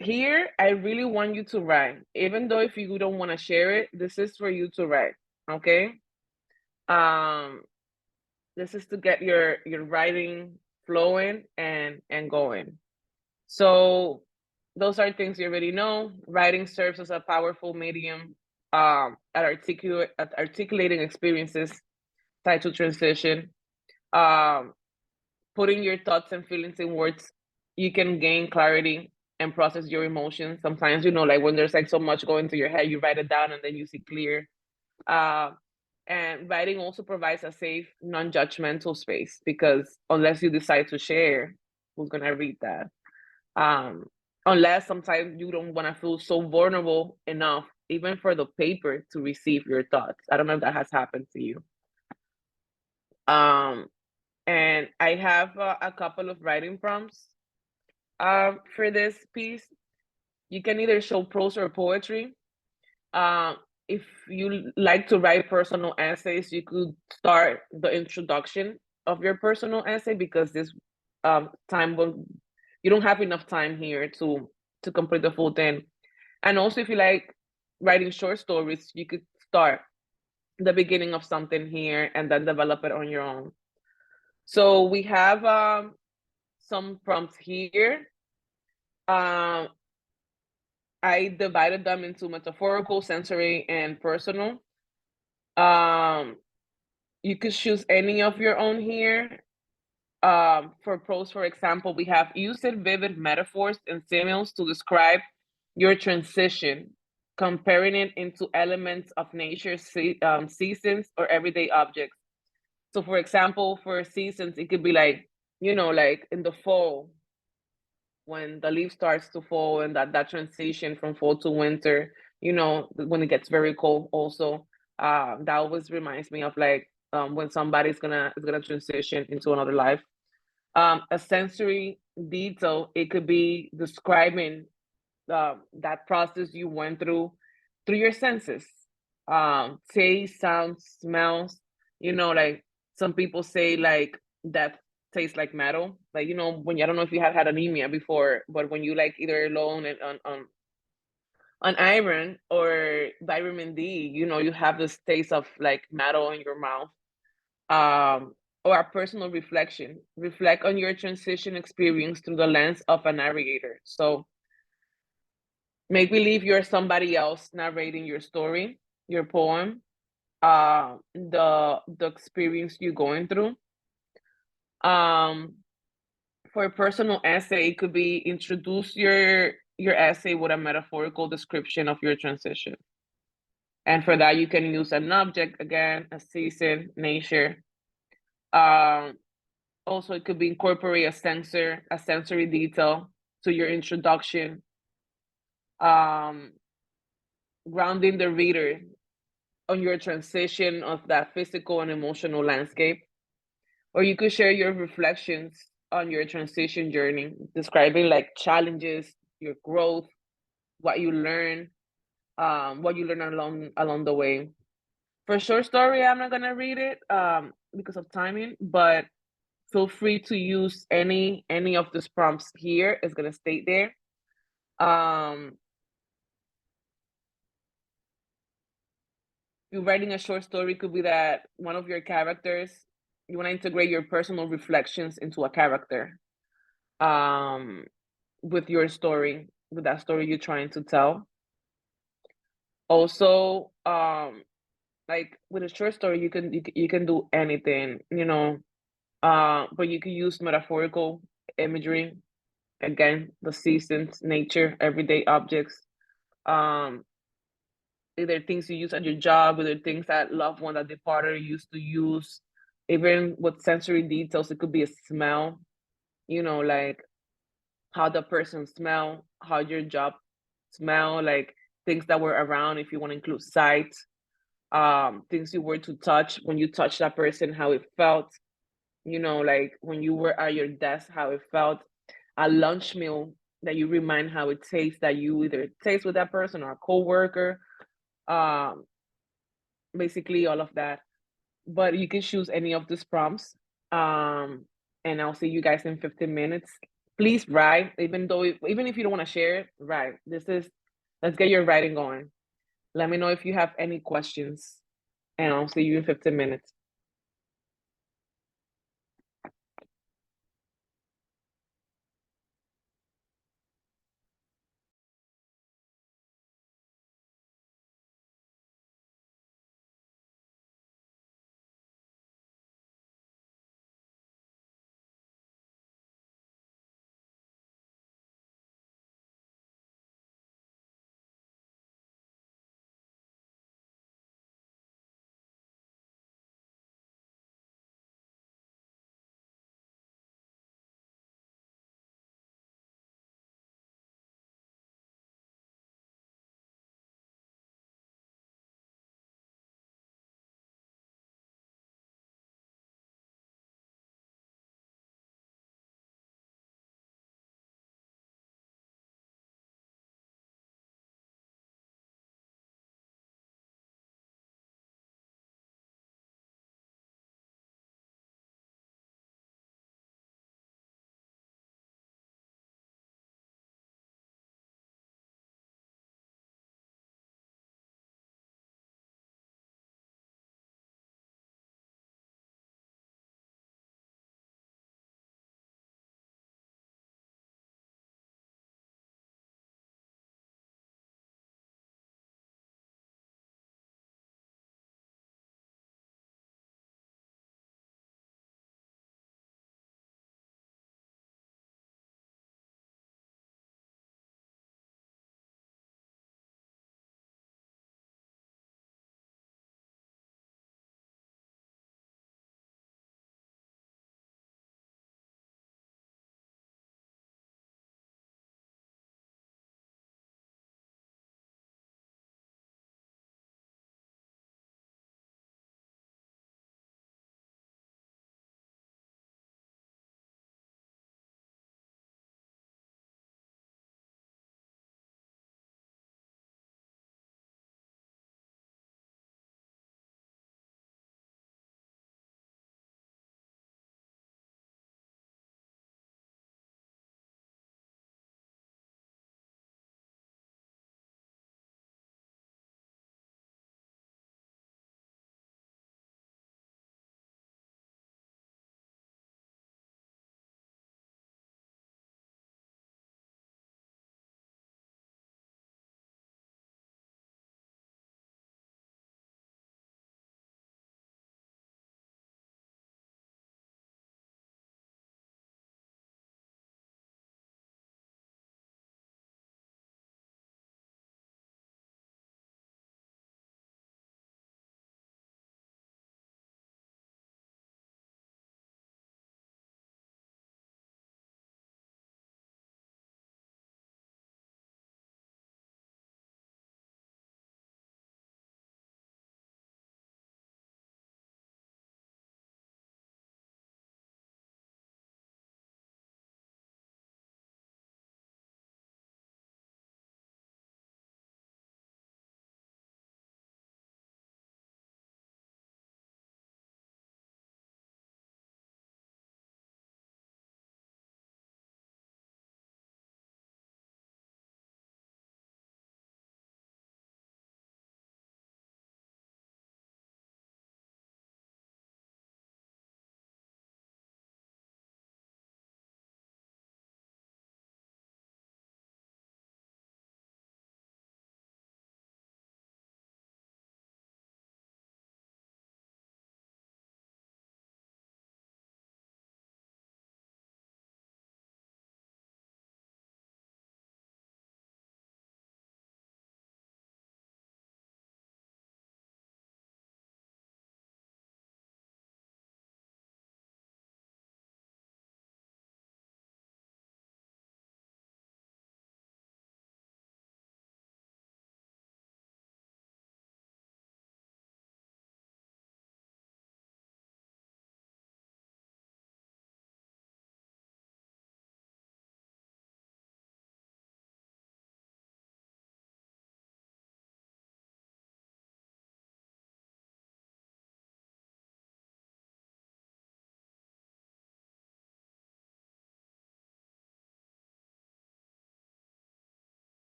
Speaker 2: Here, I really want you to write. Even though if you don't want to share it, this is for you to write, okay? This is to get your writing flowing and going. So those are things you already know. Writing serves as a powerful medium at articulating experiences tied to transition. Putting your thoughts and feelings in words, you can gain clarity and process your emotions. Sometimes, like when there's like so much going through your head, you write it down and then you see clear. And writing also provides a safe, non-judgmental space because unless you decide to share, who's gonna read that? Unless sometimes you don't want to feel so vulnerable enough, even for the paper, to receive your thoughts. I don't know if that has happened to you. And I have a couple of writing prompts for this piece. You can either show prose or poetry. If you like to write personal essays, you could start the introduction of your personal essay because this time you don't have enough time here to complete the full thing. And also, if you like writing short stories, you could start the beginning of something here and then develop it on your own. So we have some prompts here. I divided them into metaphorical, sensory, and personal. You could choose any of your own here. For prose, for example, we have used vivid metaphors and similes to describe your transition, comparing it into elements of nature, seasons, or everyday objects. So for example, for seasons, it could be like, like in the fall, when the leaf starts to fall and that transition from fall to winter, when it gets very cold also. That always reminds me of like when somebody's gonna transition into another life. A sensory detail, it could be describing that process you went through your senses. Taste, sounds, smells, like some people say like that tastes like metal. Like, when I don't know if you have had anemia before, but when you like either alone and on iron or vitamin D, you have this taste of like metal in your mouth. Or a personal reflection. Reflect on your transition experience through the lens of a narrator. So make believe you're somebody else narrating your story, your poem, the experience you're going through. For a personal essay, it could be introduce your essay with a metaphorical description of your transition. And for that, you can use an object, again, a season, nature. Also, it could be incorporate a sensory detail to your introduction. Grounding the reader. on your transition of that physical and emotional landscape. Or you could share your reflections on your transition journey, describing like challenges, your growth, what you learn, along the way. For short story, I'm not gonna read it because of timing, but feel free to use any of these prompts here. It's gonna stay there. You're writing a short story could be that one of your characters, you want to integrate your personal reflections into a character with your story, with that story you're trying to tell. Also, like with a short story, you can do anything, but you can use metaphorical imagery. Again, the seasons, nature, everyday objects, either things you use at your job, either things that loved one that departed used to use, even with sensory details. It could be a smell, like how the person smell, how your job smell, like things that were around. If you want to include sight, things you were to touch when you touched that person, how it felt, like when you were at your desk, how it felt. A lunch meal that you remind how it tastes, that you either taste with that person or a coworker. Basically all of that. But you can choose any of these prompts. And I'll see you guys in 15 minutes. Please write, even if you don't want to share it, write. Let's get your writing going. Let me know if you have any questions, and I'll see you in 15 minutes.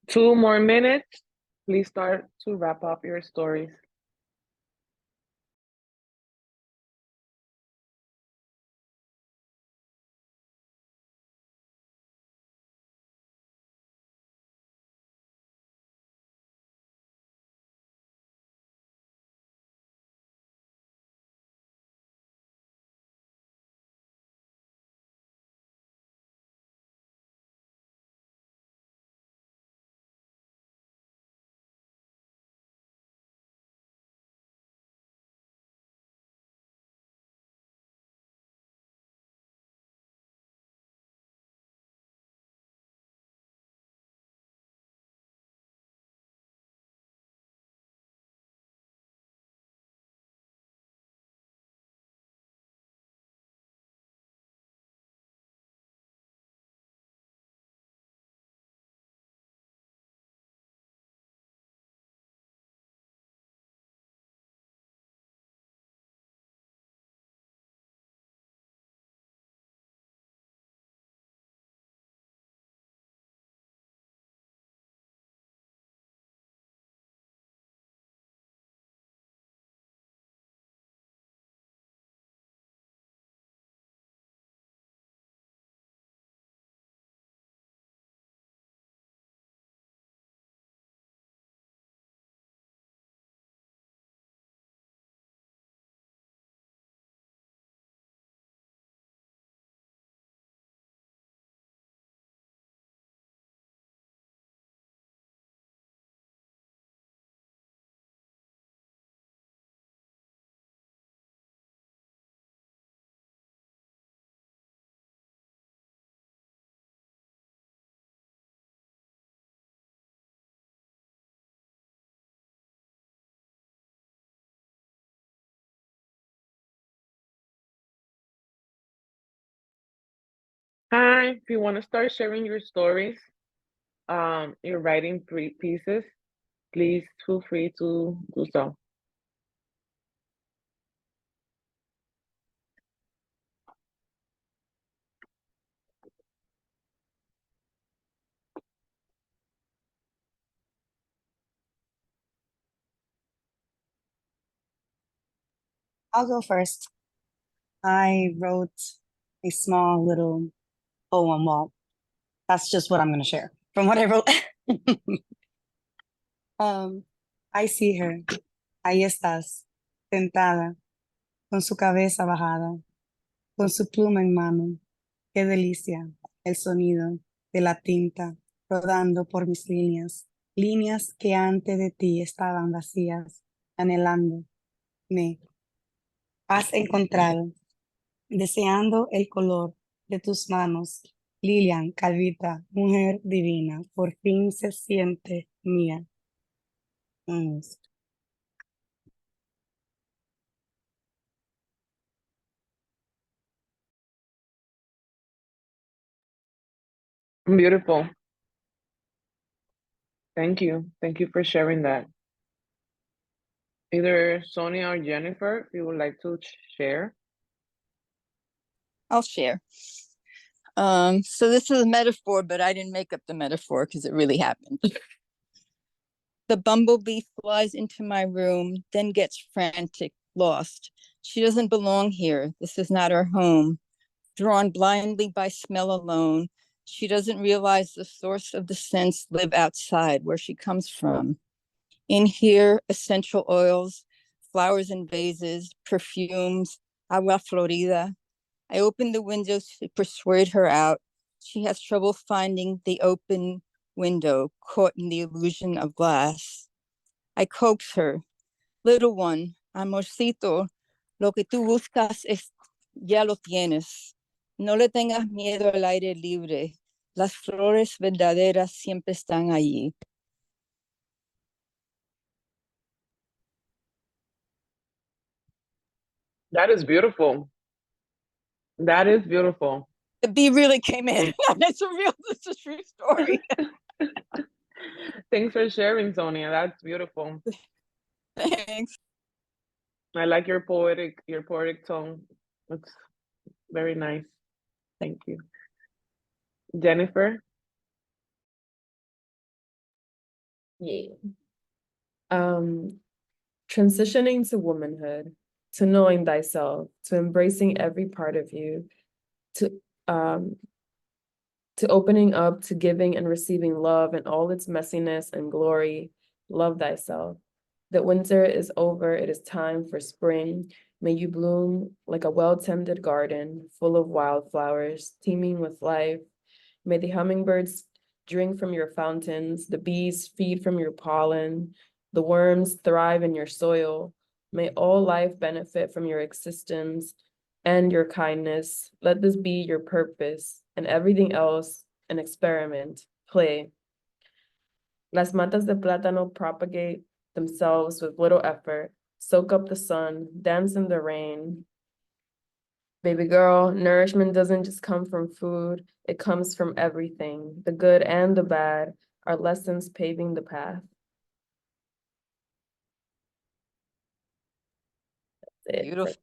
Speaker 2: 2 more minutes. Please start to wrap up your stories. Hi, if you want to start sharing your stories, your writing pieces, please feel free to do so.
Speaker 3: I'll go first. I wrote a small little poem. Well, that's just what I'm going to share from what I wrote. I see her. Ahí estás, sentada, con su cabeza bajada, con su pluma en mano. Qué delicia el sonido de la tinta rodando por mis líneas, líneas que antes de ti estaban vacías, anhelando. Me has encontrado, deseando el color de tus manos. Lilian, Calvita, mujer divina, por fin se siente mía. Mm.
Speaker 2: Beautiful. Thank you. Thank you for sharing that. Either Sonia or Jennifer, if you would like to share.
Speaker 4: I'll share. So this is a metaphor, but I didn't make up the metaphor because it really happened. The bumblebee flies into my room, then gets frantic, lost. She doesn't belong here. This is not her home. Drawn blindly by smell alone, she doesn't realize the source of the scents live outside where she comes from. In here, essential oils, flowers in vases, perfumes, agua florida. I open the windows to persuade her out. She has trouble finding the open window, caught in the illusion of glass. I coax her. Little one, amorcito, lo que tú buscas es, ya lo tienes. No le tengas miedo al aire libre. Las flores verdaderas siempre están allí.
Speaker 2: That is beautiful. That is beautiful.
Speaker 4: The bee really came in. It's a true story.
Speaker 2: Thanks for sharing, Sonia. That's beautiful.
Speaker 4: Thanks.
Speaker 2: I like your poetic tone. It's very nice. Thank you. Jennifer?
Speaker 1: Yeah. Transitioning to womanhood, to knowing thyself, to embracing every part of you, to um to opening up, to giving and receiving love in all its messiness and glory. Love thyself. The winter is over, it is time for spring. May you bloom like a well-tended garden, full of wildflowers, teeming with life. May the hummingbirds drink from your fountains, the bees feed from your pollen, the worms thrive in your soil. May all life benefit from your existence and your kindness. Let this be your purpose, and everything else an experiment, play. Las matas de plátano propagate themselves with little effort, soak up the sun, dance in the rain. Baby girl, nourishment doesn't just come from food, it comes from everything, the good and the bad, our lessons paving the path. That's it.
Speaker 4: Beautiful.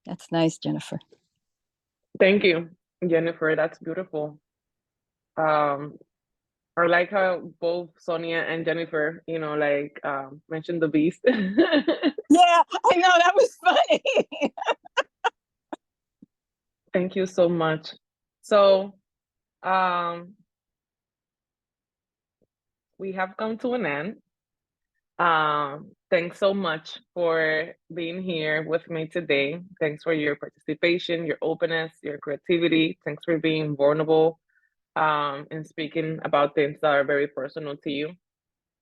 Speaker 4: That's nice, Jennifer.
Speaker 2: Thank you, Jennifer. That's beautiful. I like how both Sonia and Jennifer, like mentioned the beast.
Speaker 4: Yeah, I know, that was funny.
Speaker 2: Thank you so much. So we have come to an end. Thanks so much for being here with me today. Thanks for your participation, your openness, your creativity. Thanks for being vulnerable and speaking about things that are very personal to you.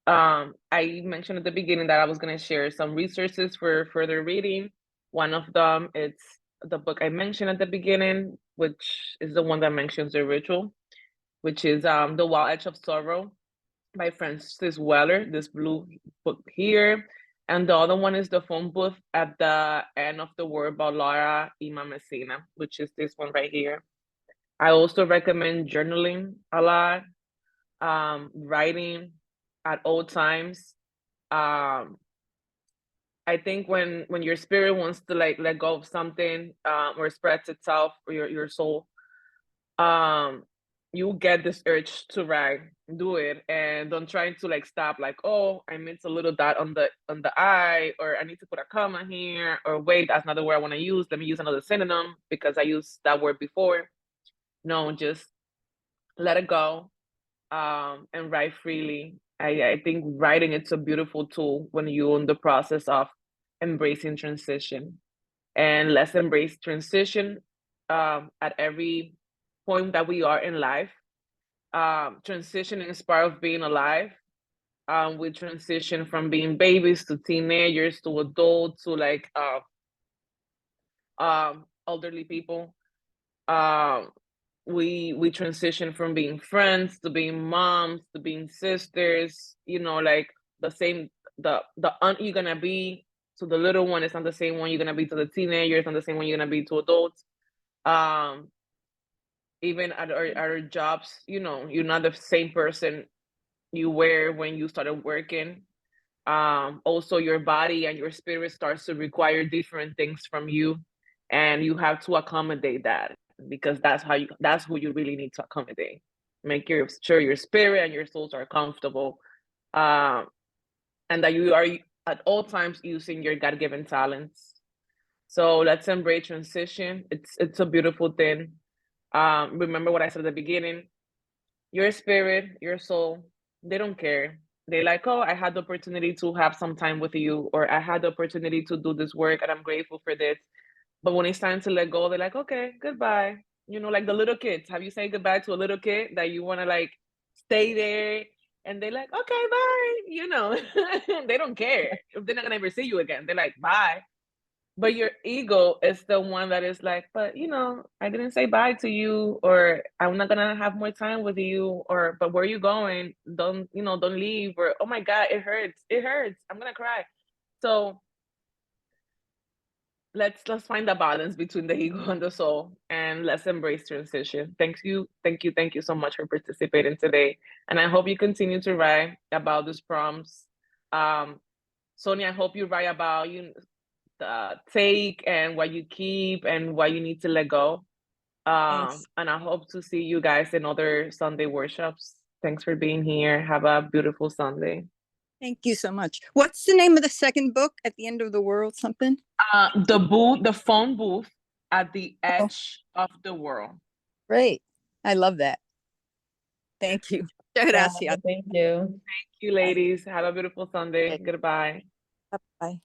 Speaker 2: I mentioned at the beginning that I was going to share some resources for further reading. One of them is the book I mentioned at the beginning, which is the one that mentions the ritual, which is The Wild Edge of Sorrow by Francis Weller, this blue book here. And the other one is The Phone Booth at the End of the World by Laura Ima Messina, which is this one right here. I also recommend journaling a lot, writing at all times. I think when your spirit wants to like let go of something or express itself or your soul, you get this urge to write, do it, and don't try to like stop like, oh, I missed a little dot on the I, or I need to put a comma here, or wait, that's not the word I want to use, let me use another synonym because I used that word before. No, just let it go and write freely. I think writing it's a beautiful tool when you're in the process of embracing transition. And let's embrace transition at every point that we are in life. Transition is part of being alive. We transition from being babies to teenagers to adults to like elderly people. We transition from being friends to being moms to being sisters, like the aunt you're gonna be to the little one is not the same one you're gonna be to the teenager, it's not the same one you're gonna be to adults. Even at our jobs, you're not the same person you were when you started working. Also your body and your spirit starts to require different things from you, and you have to accommodate that because that's who you really need to accommodate. Make sure your spirit and your souls are comfortable, and that you are at all times using your God-given talents. So let's embrace transition. It's a beautiful thing. Remember what I said at the beginning. Your spirit, your soul, they don't care. They like, oh, I had the opportunity to have some time with you, or I had the opportunity to do this work and I'm grateful for this. But when it's time to let go, they're like, okay, goodbye. Like the little kids. Have you said goodbye to a little kid that you want to like stay there? And they're like, okay, bye. They don't care if they're not going to ever see you again. They're like, bye. But your ego is the one that is like, but I didn't say bye to you, or I'm not gonna have more time with you, or but where are you going? Don't leave, or oh my God, it hurts. It hurts. I'm gonna cry. So let's find the balance between the ego and the soul, and let's embrace transition. Thank you so much for participating today. And I hope you continue to write about these prompts. Sonia, I hope you write about take and what you keep and what you need to let go.
Speaker 3: Yes.
Speaker 2: And I hope to see you guys in other Sunday workshops. Thanks for being here. Have a beautiful Sunday.
Speaker 4: Thank you so much. What's the name of the second book? At the End of the World, something?
Speaker 2: The phone booth at the
Speaker 4: Oh.
Speaker 2: edge of the world.
Speaker 4: Great. I love that. Thank you. Gracias.
Speaker 1: Thank you.
Speaker 2: Thank you, ladies. Have a beautiful Sunday.
Speaker 4: Okay.
Speaker 2: Goodbye.
Speaker 4: Bye.